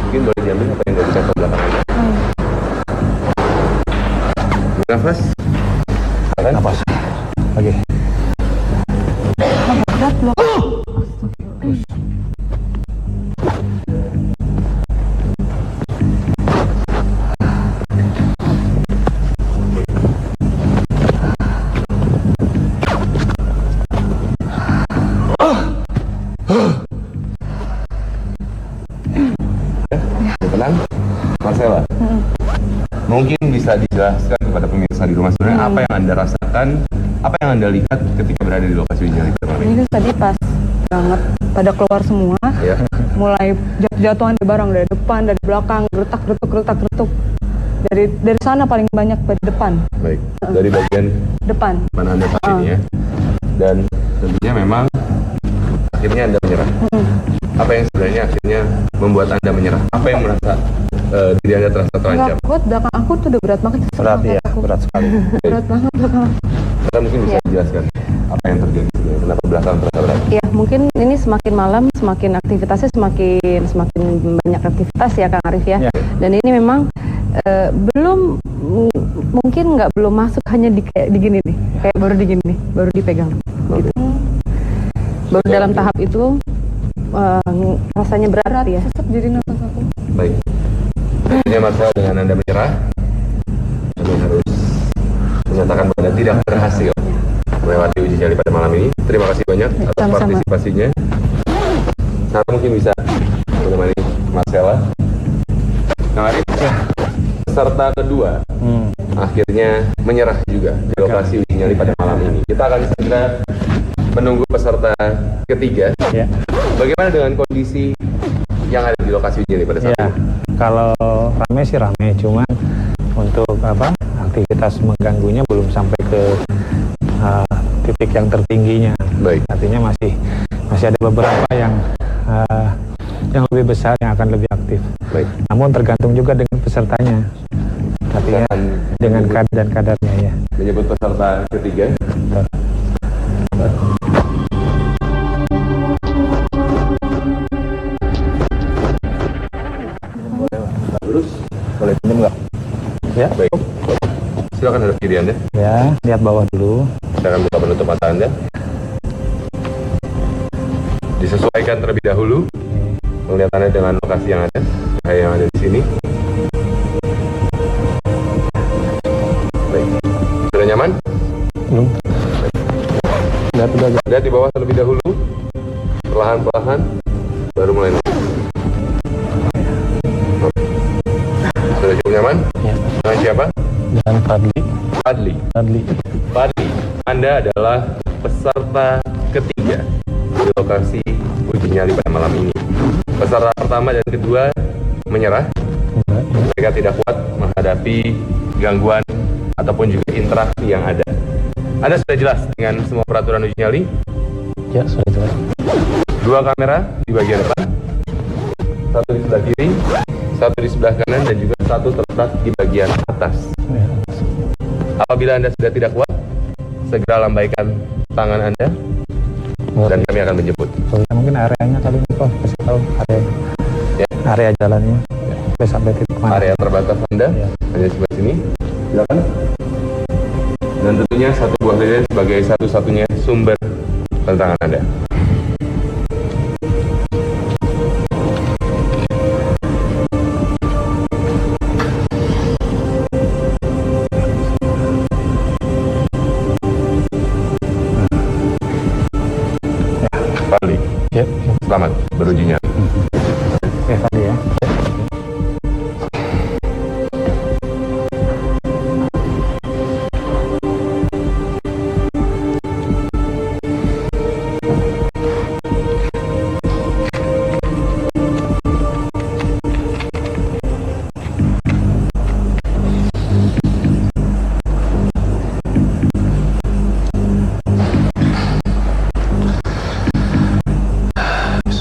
Mungkin boleh diambil apa yang dari kantong belakang aja. Nafas. Nafas. Oke. Berat loh. Tenang, Marcella. Mungkin bisa dijelaskan kepada pemirsa di rumah sebenarnya apa yang Anda rasakan, apa yang Anda lihat ketika berada di lokasi uji nyali pertama ini? Ini tadi pas banget pada keluar semua. Ya. Mulai jatuhan di barang dari depan, dari belakang, geretak. Dari sana paling banyak pada depan. Baik. Dari bagian Depan. mana Anda saat ini ya? Dan tentunya memang akhirnya Anda menyerah. Apa yang sebenarnya akhirnya membuat Anda menyerah? Apa yang merasa diri Anda terasa terancam? Enggak kuat, belakang aku tuh udah berat banget. Berat ya, berat sekali. Berat banget belakang. Anda mungkin bisa dijelaskan apa yang terjadi sebenarnya? Kenapa belakang terasa berat? Ya mungkin ini semakin malam, semakin aktivitasnya semakin banyak aktivitas ya Kang Arif ya. Ya. Dan ini memang mungkin belum masuk, hanya kayak di gini nih, kayak baru di gini nih, baru dipegang. Gitu. Baru dalam tahap itu rasanya berat ya. Sesek jadi nafas aku. Baik. Akhirnya Marcel, dengan Anda menyerah, Anda harus menyatakan bahwa Anda tidak berhasil melewati uji nyali pada malam ini. Terima kasih banyak atas Sama-sama. partisipasinya. Nah, mungkin bisa menemani Marcella. Nah, peserta kedua akhirnya menyerah juga di lokasi uji nyali pada malam ini. Kita akan segera menunggu peserta ketiga. Ya. Bagaimana dengan kondisi yang ada di lokasi uji nyali pada saat Ya, ini? kalau rame sih rame, cuman untuk aktivitas mengganggunya belum sampai ke titik yang tertingginya. Baik. Artinya masih ada beberapa yang lebih besar yang akan lebih aktif. Baik. Namun tergantung juga dengan pesertanya. Artinya Akan dengan menyebut- kadar dan kadarnya ya. menyebut peserta ketiga. Anda. Ya, lihat bawah dulu. Saya akan buka penutup mata Anda. Disesuaikan terlebih dahulu penglihatannya dengan lokasi yang ada, cahaya yang ada di sini. Baik. Sudah nyaman? Belum. Lihat di bawah terlebih dahulu. Perlahan-perlahan baru mulai. Sudah cukup nyaman? Ya. Dengan siapa? Dan Fadli. Fadli, Anda adalah peserta ketiga di lokasi uji nyali pada malam ini. Peserta pertama dan kedua menyerah. Mereka tidak kuat menghadapi gangguan ataupun juga interaksi yang ada. Anda sudah jelas dengan semua peraturan uji nyali? Ya, sudah jelas. 2 kamera di bagian depan, 1 di sebelah kiri, 1 di sebelah kanan, dan juga 1 terletak di bagian atas. Ya. Apabila Anda sudah tidak kuat, segera lambaikan tangan Anda dan kami akan menjemput. Mungkin areanya kali ini Pak, kasih tahu area. Ya. Area jalannya. Sampai titik mana? Area terbatas Anda hanya sebelah sini. Silakan. Dan tentunya satu buah lilin sebagai satu-satunya sumber tantangan Anda. Fadli, Ya. selamat beruji nyali. Oke, Fadli ya.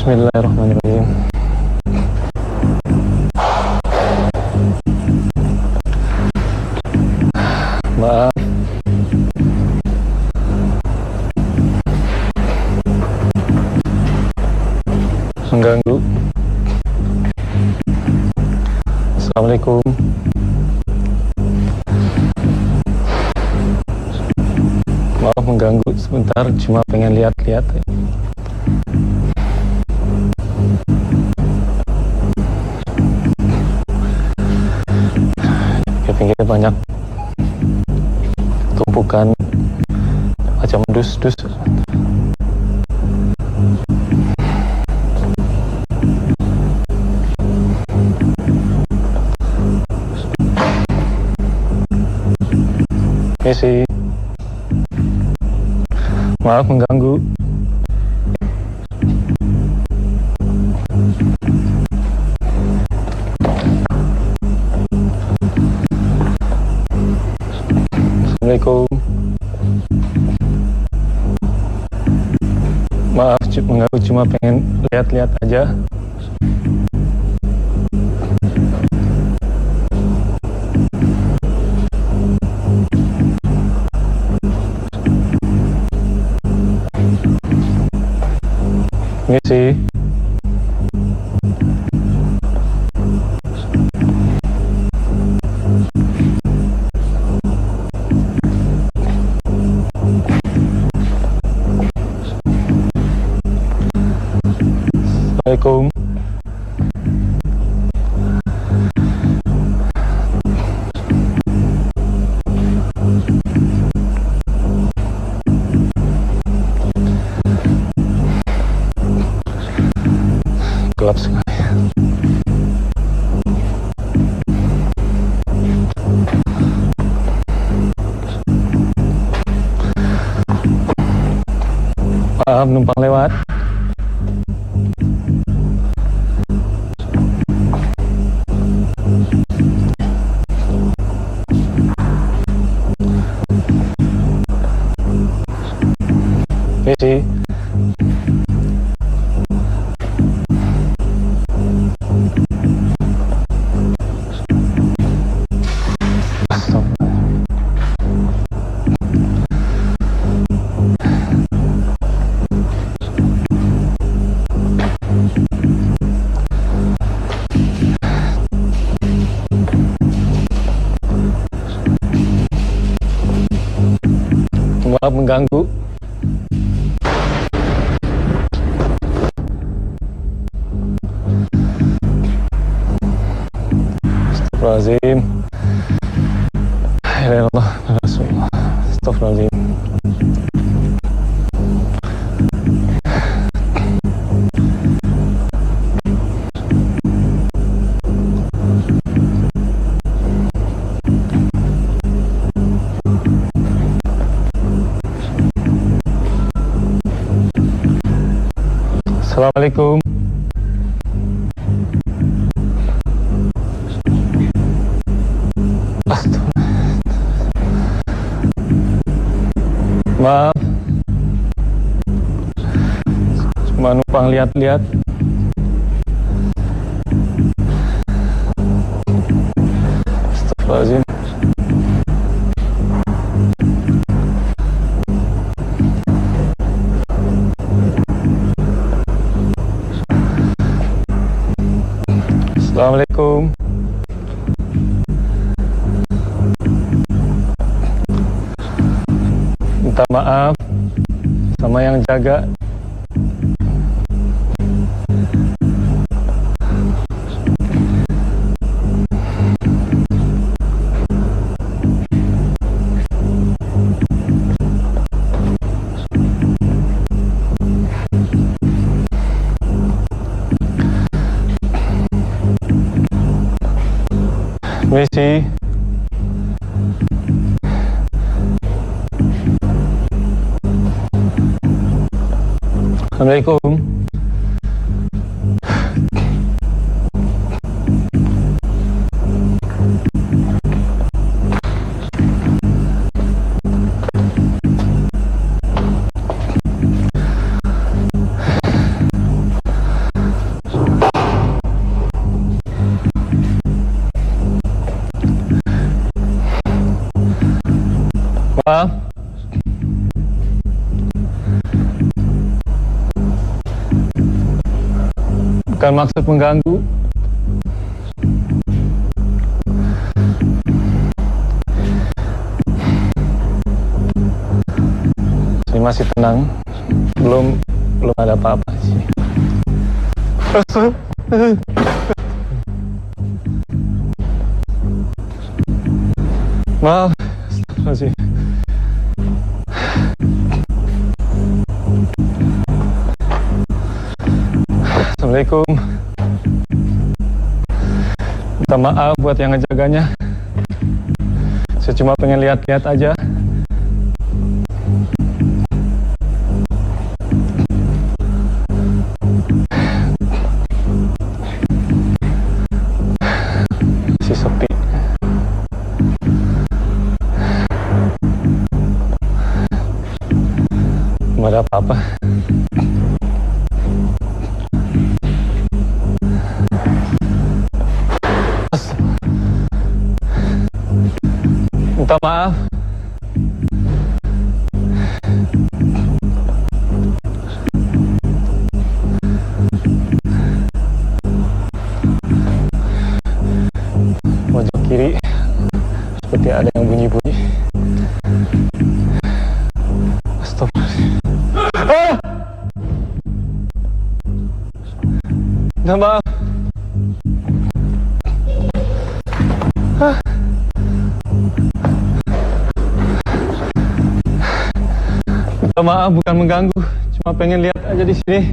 Bismillahirrahmanirrahim. Maaf. Mengganggu. Assalamualaikum. Maaf mengganggu sebentar, cuma pengen lihat-lihat. Pinggirnya banyak tumpukan macam dus-dus. Misi, maaf mengganggu. Assalamualaikum. Maaf mengganggu, cuma pengen lihat-lihat aja. Misi. Assalamualaikum. Gelap sekali. Maaf numpang lewat. Misi. Maaf mengganggu. Astagfirullahaladzim. Ya Allah, Rasulullah. Astagfirullahaladzim. Assalamualaikum. Maaf, cuma numpang lihat-lihat. Astagfirullahaladzim. Assalamualaikum. Minta maaf sama yang jaga. Misi. Assalamualaikum. Maaf. Bukan maksud mengganggu. Saya masih tenang. Belum ada apa-apa sih. Maaf. Masih. Assalamualaikum. Minta maaf buat yang ngejaganya. Saya cuma pengen lihat-lihat aja. Masih sepi. Nggak ada apa-apa. Minta maaf. Pojok kiri seperti ada yang bunyi-bunyi. Astagfirullahaladzim. Minta maaf. Minta maaf, bukan mengganggu, cuma pengen lihat aja di sini.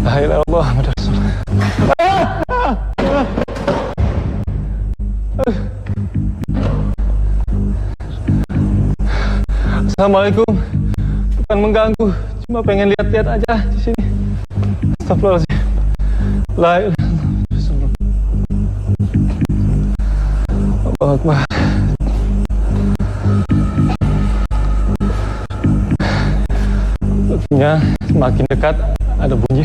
La ilaha illallah Muhammadur Rasulullah. Assalamualaikum. Bukan mengganggu, cuma pengen lihat-lihat aja di sini. Astagfirullahaladzim. La ilaha illallah Rasulullah. Allahu Akbar. Sepertinya semakin dekat ada bunyi.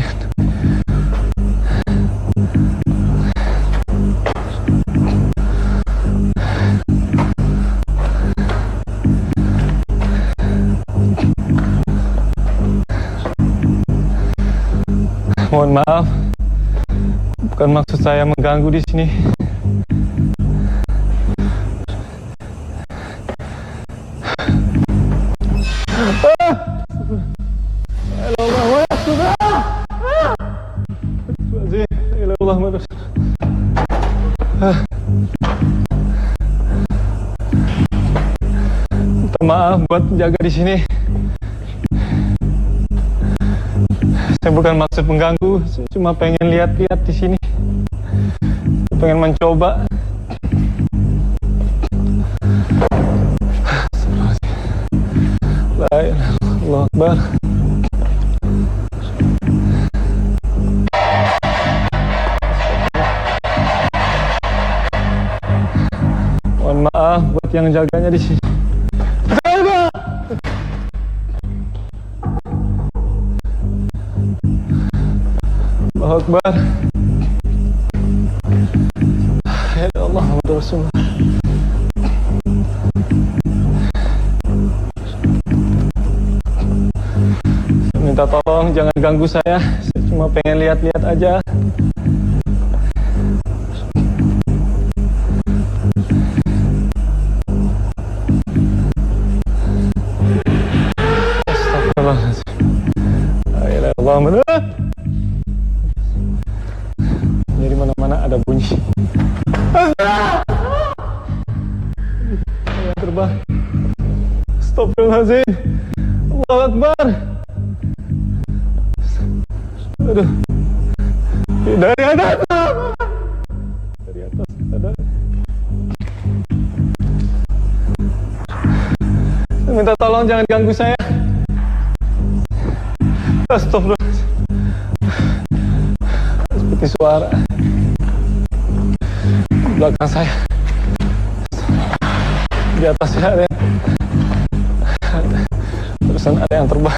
Mohon maaf, bukan maksud saya mengganggu di sini. maaf buat jaga di sini. Saya bukan maksud mengganggu, saya cuma pengen lihat-lihat di sini. Pengen mencoba. La ilaha illallah, Akbar. Mohon maaf buat yang jaganya di sini. Allahu Akbar. Ya Allah, Muhammad Rasulullah. Minta tolong jangan ganggu saya cuma pengen lihat-lihat aja. Astagfirullahaladzim. La ilaha illallah. Dari mana-mana ada bunyi. Yang terbang. Astagfirullahaladzim. Allahu Akbar. Aduh. Dari atas. Dari atas ada. Minta tolong jangan ganggu saya. Astagfirullahaladzim. Seperti suara di belakang saya. Di atasnya ada yang terusan ada yang terbang.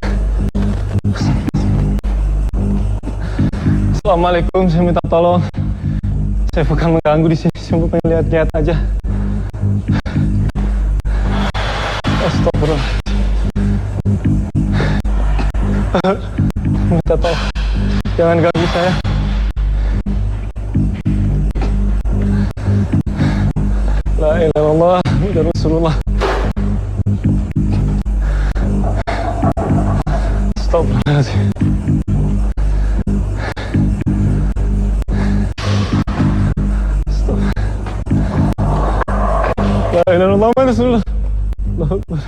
Assalamualaikum, saya minta tolong. Saya bukan mengganggu di sini, saya pengen lihat-lihat aja. Astagfirullah. Minta tolong, jangan ganggu saya. La ilaha illallah, Muhammad Rasulullah. Astagfirullahaladzim. La ilaha illallah, Muhammad Rasulullah. Allahu Akbar.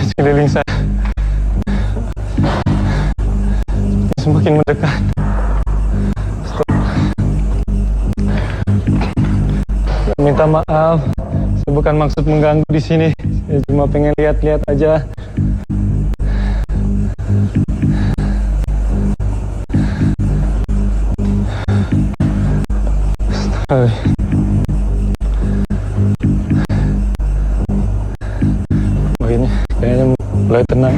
Sekeliling saya semakin mendekat. Minta maaf, saya bukan maksud mengganggu di sini. Saya cuma pengen lihat-lihat aja. Begini, kayaknya mulai tenang.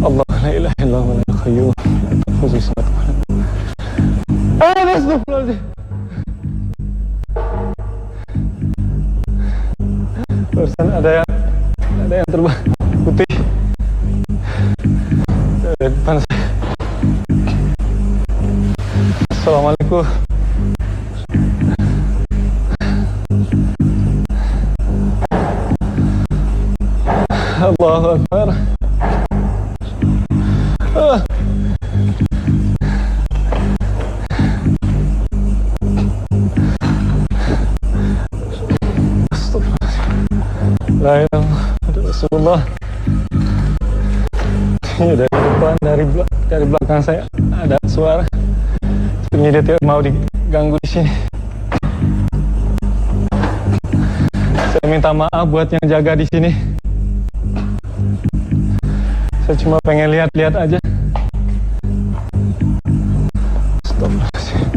Allah la ilaha illallah wa la qayyum. Astagfirullahaladzim. Barusan ada yang terbang putih dari depan saya. Assalamualaikum. Allahu Akbar. La ilaha illallah, Rasulullah. Ini dari depan, dari belakang saya ada suara. Sepertinya dia tidak mau diganggu di sini. Saya minta maaf buat yang jaga di sini. Saya cuma pengen lihat-lihat aja. Astagfirullahaladzim.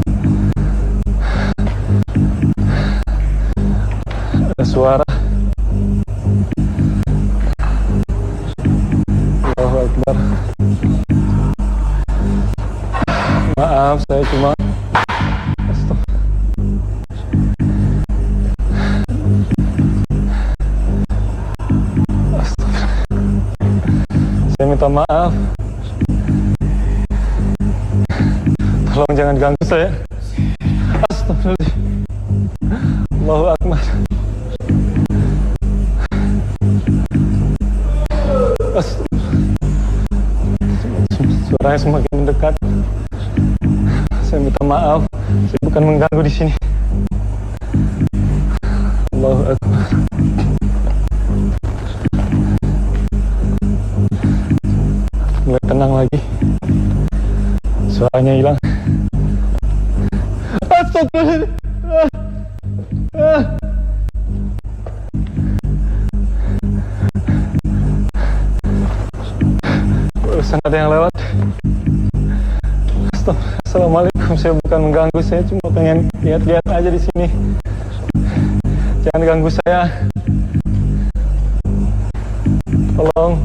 Ada suara. Allahu Akbar. Maaf, saya cuma saya minta maaf. Tolong jangan ganggu saya. Astagfirullahaladzim. Allahu Akbar. Suaranya semakin mendekat. Saya minta maaf. Saya bukan bukan mengganggu di sini. Allahu Akbar. Mulai tenang lagi. Suaranya hilang. Astagfirullah. Barusan ada yang lewat. Assalamualaikum, saya bukan mengganggu, saya cuma pengen lihat-lihat aja di sini. Jangan ganggu saya. Tolong.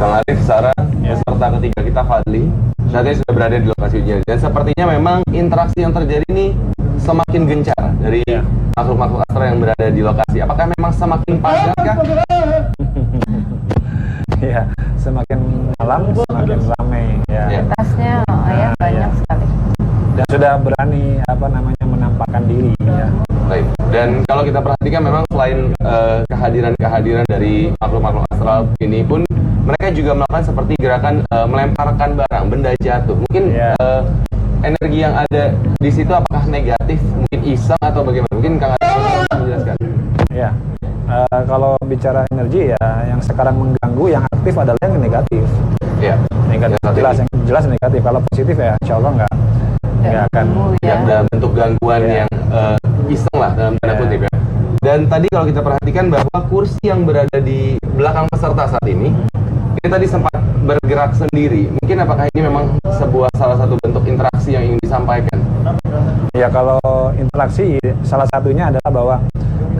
Kang Arif, Sarah, peserta ketiga kita Fadli, saat ini sudah berada di lokasi ujian. Dan sepertinya memang interaksi yang terjadi ini semakin gencar dari makhluk-makhluk astral yang berada di lokasi. Apakah memang semakin padat kah? Ya, semakin malam semakin ramai ya. Tasnya ya banyak sekali. Dan sudah berani menampakkan diri ya. Baik. Dan kalau kita perhatikan memang selain kehadiran dari makhluk-makhluk astral ini pun mereka juga melakukan seperti gerakan melemparkan barang, benda jatuh. Mungkin energi yang ada di situ apakah negatif, mungkin iseng atau bagaimana? Mungkin Kang Arif bisa menjelaskan. Ya. Kalau bicara energi ya, yang sekarang mengganggu, yang aktif adalah yang negatif. Ya. Negatif yang jelas negatif. Kalau positif ya, insya Allah nggak akan. Yang dalam bentuk gangguan yang iseng lah dalam tanda kutip ya. Dan tadi kalau kita perhatikan bahwa kursi yang berada di belakang peserta saat ini tadi sempat bergerak sendiri. Mungkin apakah ini memang salah satu bentuk interaksi yang ingin disampaikan? Ya, kalau interaksi salah satunya adalah bahwa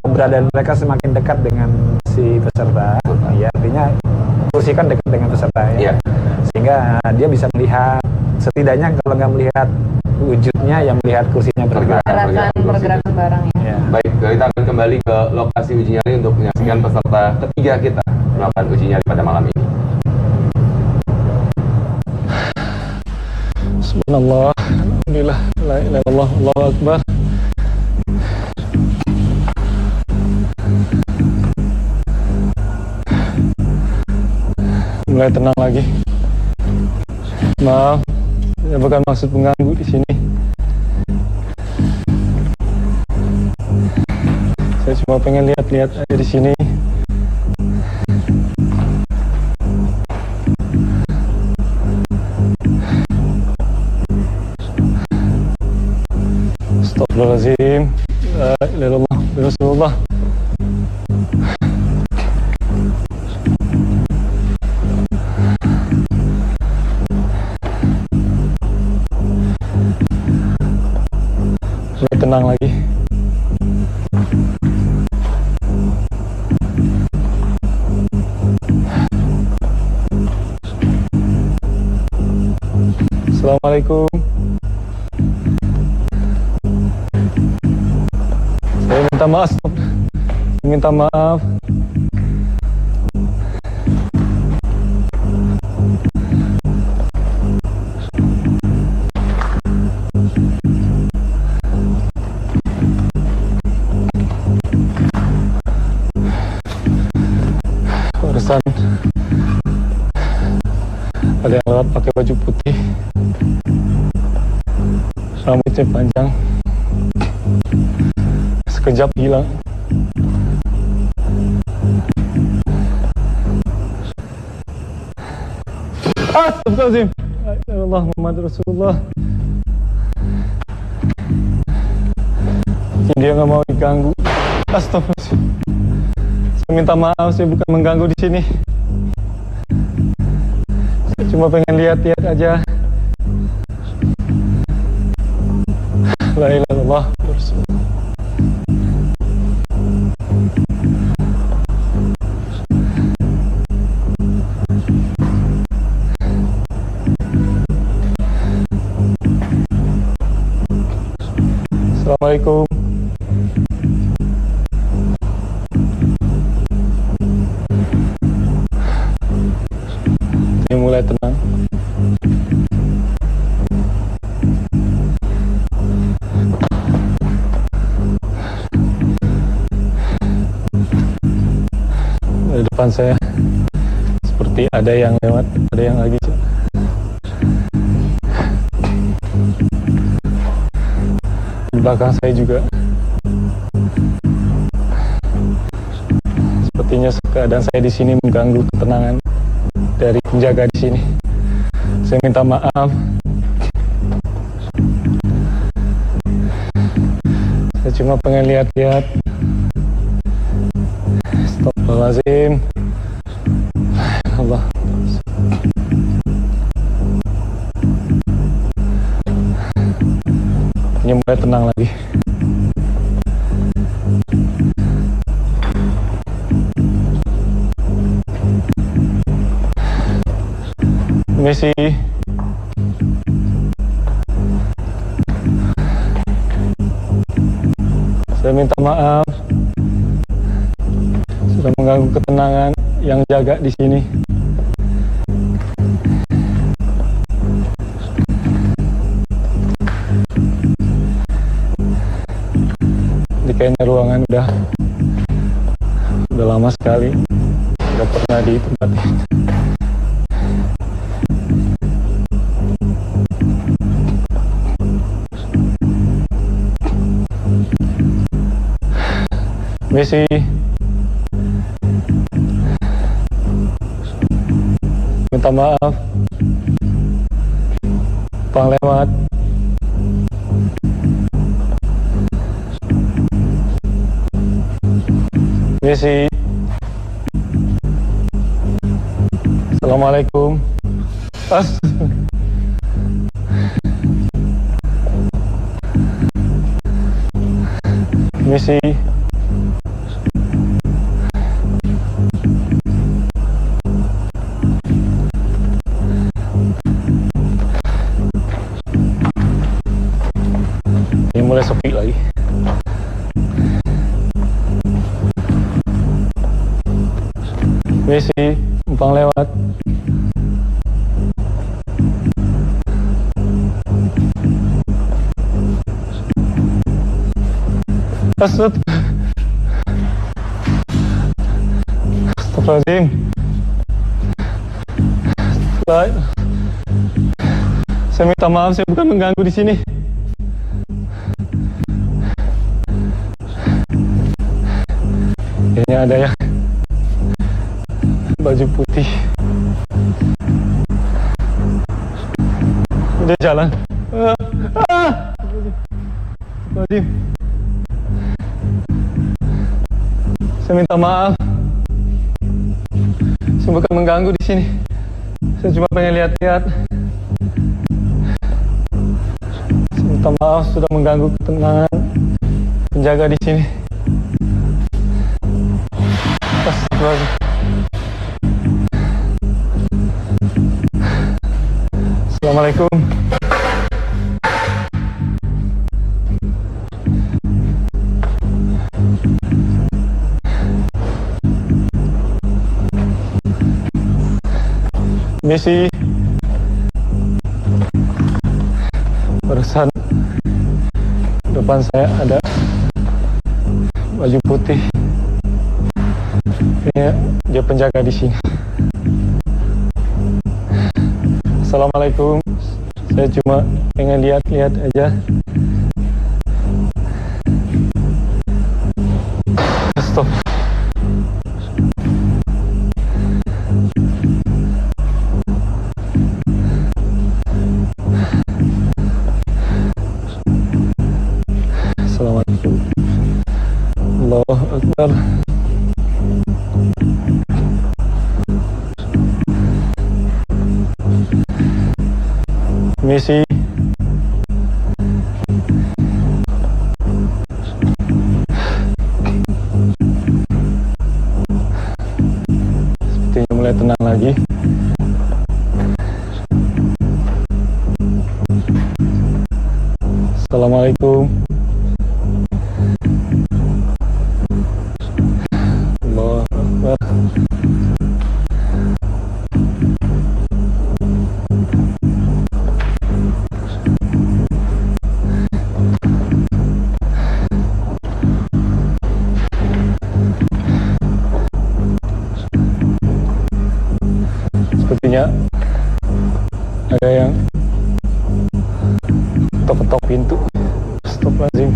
keberadaan mereka semakin dekat dengan si peserta. Ya, artinya kursi kan dekat dengan peserta ya. Sehingga dia bisa melihat, setidaknya kalau nggak melihat wujudnya, yang melihat kursinya bergerak. Pergerakan barang ya. Baik, kita akan kembali ke lokasi uji nyali untuk menyaksikan peserta ketiga kita melakukan uji nyali pada malam ini. Subhanallah, alhamdulillah, la ilaha illallah, Allahu Akbar. Mulai tenang lagi. Maaf, saya bukan maksud mengganggu di sini. Saya cuma pengen lihat-lihat aja di sini. Astagfirullahaladzim. La ilaha illallah, Rasulullah. Mulai tenang lagi. Assalamualaikum. Saya minta maaf. Minta maaf. Barusan ada yang lewat pakai baju putih, rambutnya panjang, sekejap hilang. Astagfirullahaladzim. Allah Muhammad Rasulullah. Dia nggak mau diganggu. Astagfirullahaladzim. Saya minta maaf, saya bukan mengganggu di sini. Saya cuma pengen lihat-lihat aja. La ilaha illallah. Assalamualaikum. Saya mulai tenang. Di depan saya Seperti ada yang lewat, ada yang lagi. Di belakang saya juga. Sepertinya keadaan saya di sini mengganggu ketenangan dari penjaga di sini. Saya minta maaf. Saya cuma pengen lihat-lihat. Astagfirullahaladzim. Allah. Ini mulai tenang lagi. Messi. Saya minta maaf sudah mengganggu ketenangan yang jaga di sini. Di kayaknya ruangan udah lama sekali nggak pernah di tempat ini. Messi, minta maaf, Pang lewat. Messi, Assalamualaikum. Messi. Mulai sepi lagi. Messi, numpang lewat. Astagfirullahaladzim. Saya minta maaf, saya bukan mengganggu di sini. Kayaknya ada yang baju putih. Udah jalan. Wajib. Saya minta maaf. Saya bukan mengganggu di sini. Saya cuma pengen lihat-lihat. Saya minta maaf sudah mengganggu ketenangan penjaga di sini. Assalamualaikum. Messi. Barusan depan saya ada baju putih. Dia penjaga di sini. Assalamualaikum. Saya cuma pengen lihat-lihat aja. Stop. Assalamualaikum. Allahu Akbar. Messi. Sepertinya mulai tenang lagi. Assalamualaikum. Allahu Akbar. Sepertinya ada yang ketok-ketok pintu. Astagfirullahaladzim.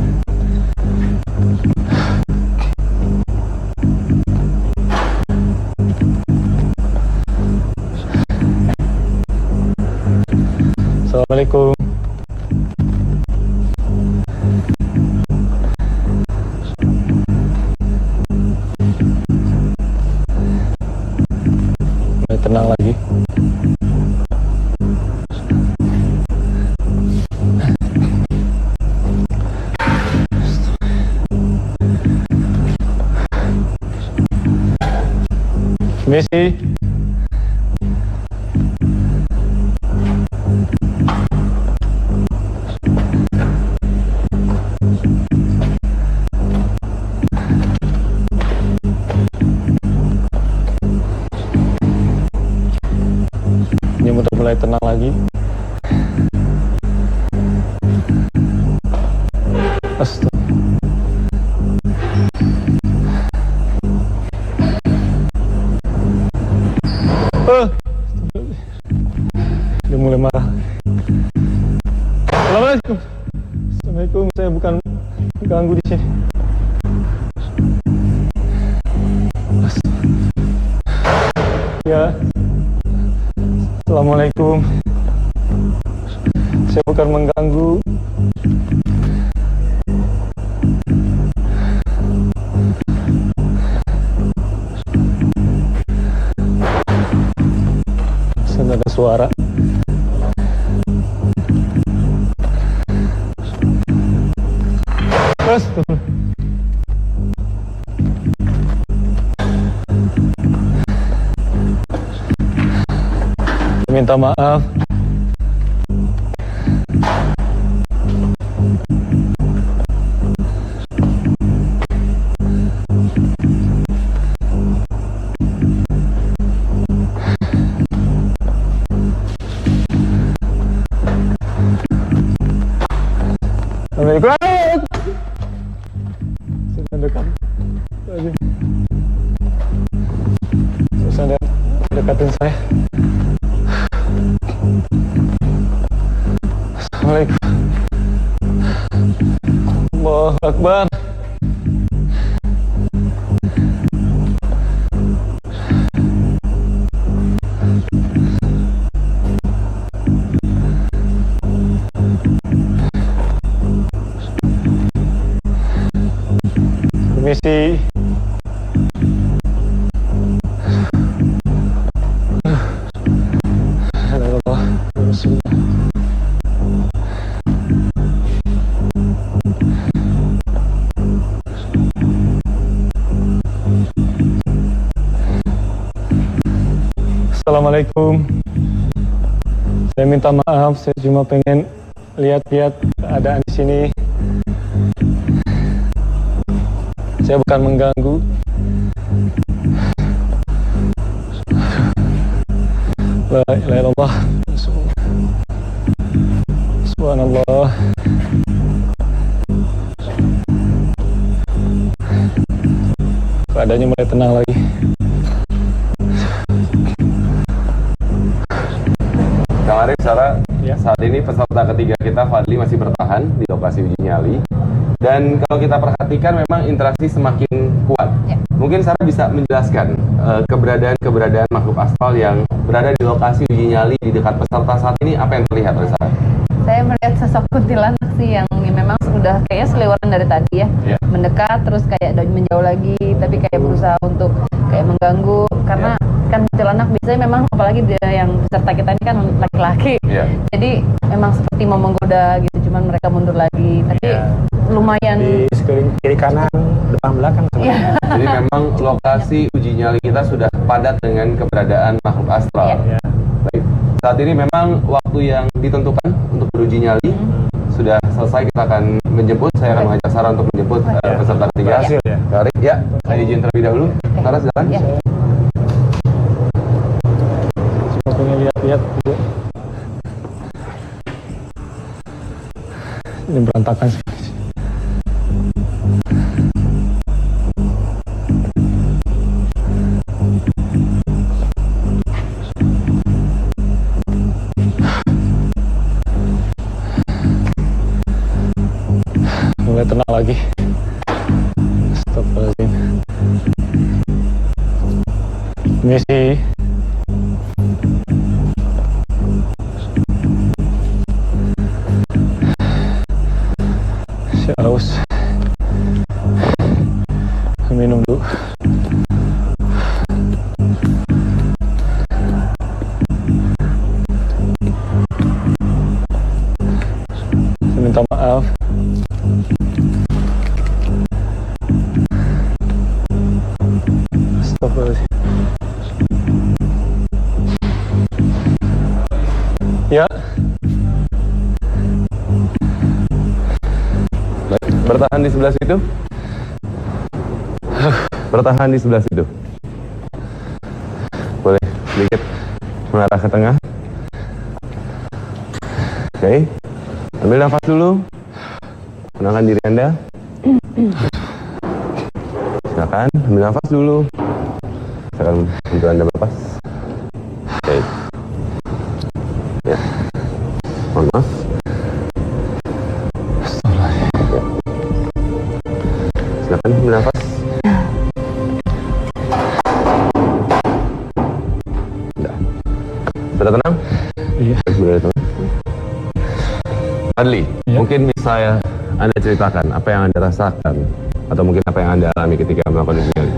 Assalamualaikum. Mulai tenang lagi. Messi. Ini udah mulai tenang lagi. Astaga. Dia mulai marah. Assalamualaikum. Assalamualaikum. Saya bukan ganggu di sini. Ya. Assalamualaikum. Saya bukan mengganggu. Ada suara. Minta maaf. Assalamualaikum. Sudah dekat. Sudah dekatin saya. Assalamualaikum. Allahu Akbar. Permisi. Assalamualaikum. Saya minta maaf, saya cuma pengen lihat-lihat keadaan di sini. Saya bukan mengganggu. La ilaha illallah. Subhanallah. Keadaannya mulai tenang lagi. Kang Arif, Sarah, Ya. saat ini peserta ketiga kita Fadli masih bertahan di lokasi uji nyali. Dan kalau kita perhatikan memang interaksi semakin kuat. Ya. Mungkin Sarah bisa menjelaskan keberadaan makhluk astral yang berada di lokasi uji nyali di dekat peserta saat ini, apa yang terlihat oleh Sarah? Saya melihat sosok kuntilanak sih yang memang sudah kayaknya seliweran dari tadi ya. Ya. Mendekat terus kayak menjauh lagi, tapi kayak berusaha untuk kayak mengganggu karena kan kuntilanak biasanya memang apalagi dia yang peserta kita ini kan laki-laki. Ya. Jadi memang seperti mau menggoda gitu, cuman mereka mundur lagi. Tapi Ya. lumayan Di sekeliling kiri kanan, depan belakang sebenarnya. Jadi memang lokasi uji nyali kita sudah padat dengan keberadaan makhluk astral. Ya. Ya. Baik. Saat ini memang waktu yang ditentukan untuk beruji nyali sudah selesai, kita akan menjemput. Saya akan mengajak Sarah untuk menjemput peserta ketiga. Berhasil ya. Tarik, ya, saya izin terlebih dahulu. Sarah, silakan. Ya. Cuma pengen lihat-lihat juga. Ini berantakan sih. tenang lagi. Astagfirullahaladzim. Misi. Si haus. Minum dulu. Saya minta maaf. Astagfirullahaladzim. Ya. Baik, bertahan di sebelah situ. Bertahan di sebelah situ. Boleh sedikit mengarah ke tengah. Oke. Ambil nafas dulu. Tenangkan diri Anda. Silakan ambil nafas dulu. Silakan bantu Anda bernapas. Oke. Ya. Mohon maaf. Ya. Silakan ambil nafas. Sudah tenang? Iya. Sudah tenang. Fadli, Ya. mungkin bisa Anda ceritakan apa yang Anda rasakan atau mungkin apa yang Anda alami ketika melakukan uji nyali.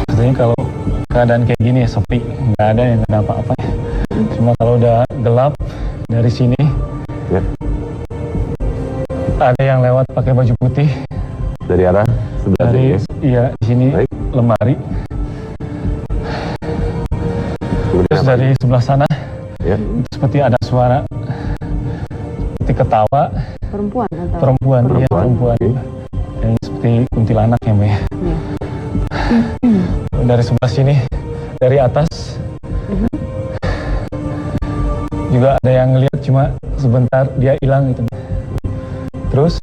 Sebenarnya kalau keadaan kayak gini ya sepi, nggak ada yang ada apa-apa. Cuma kalau udah gelap dari sini, Ya. ada yang lewat pakai baju putih Dari arah sebelah dari sini. iya di sini Baik. lemari. Kemudian Terus apa? dari sebelah sana Ya. seperti ada suara seperti ketawa Perempuan atau? perempuan, iya perempuan. Oke. Yang seperti kuntilanak ya Mbak ya. Iya. Dari sebelah sini, dari atas juga ada yang ngeliat cuma sebentar dia hilang gitu. Terus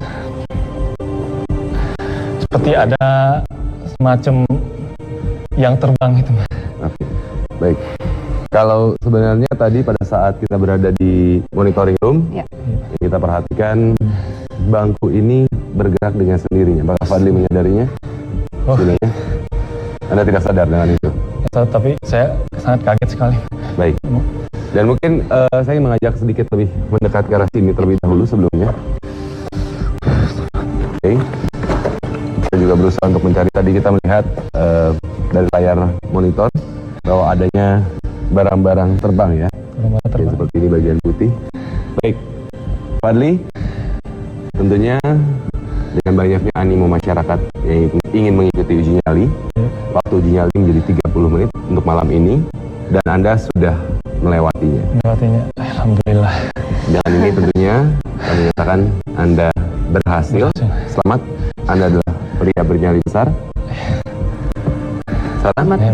seperti ada semacam yang terbang gitu Mbak. Oke. Baik. Kalau sebenarnya tadi pada saat kita berada di monitoring room, Ya. kita perhatikan bangku ini bergerak dengan sendirinya. Apakah Fadli menyadarinya? Oh. Sebenarnya Anda tidak sadar dengan itu. Tapi saya sangat kaget sekali. Baik. Dan mungkin saya ingin mengajak sedikit lebih mendekat ke arah sini terlebih dahulu sebelumnya. Oke. Saya juga berusaha untuk mencari. Tadi kita melihat dari layar monitor bahwa adanya barang-barang terbang ya. Rumah Yang terbang. seperti ini bagian putih. Baik. Fadli, tentunya dengan banyaknya animo masyarakat yang ingin mengikuti uji nyali, waktu uji nyali menjadi 30 menit untuk malam ini, dan Anda sudah melewatinya. Melewatinya, alhamdulillah. Dengan ini tentunya kami nyatakan Anda berhasil. Selamat, Anda adalah pria bernyali besar. Selamat. Ya,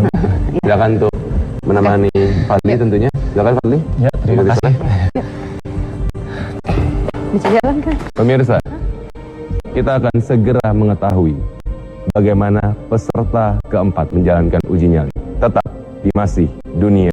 Silakan untuk menemani Fadli tentunya. Silakan Fadli. ya, terima Ikuti kasih. saya. Bisa jalan kan? Pemirsa, kita akan segera mengetahui bagaimana peserta keempat menjalankan uji nyali. Tetap di Masih Dunia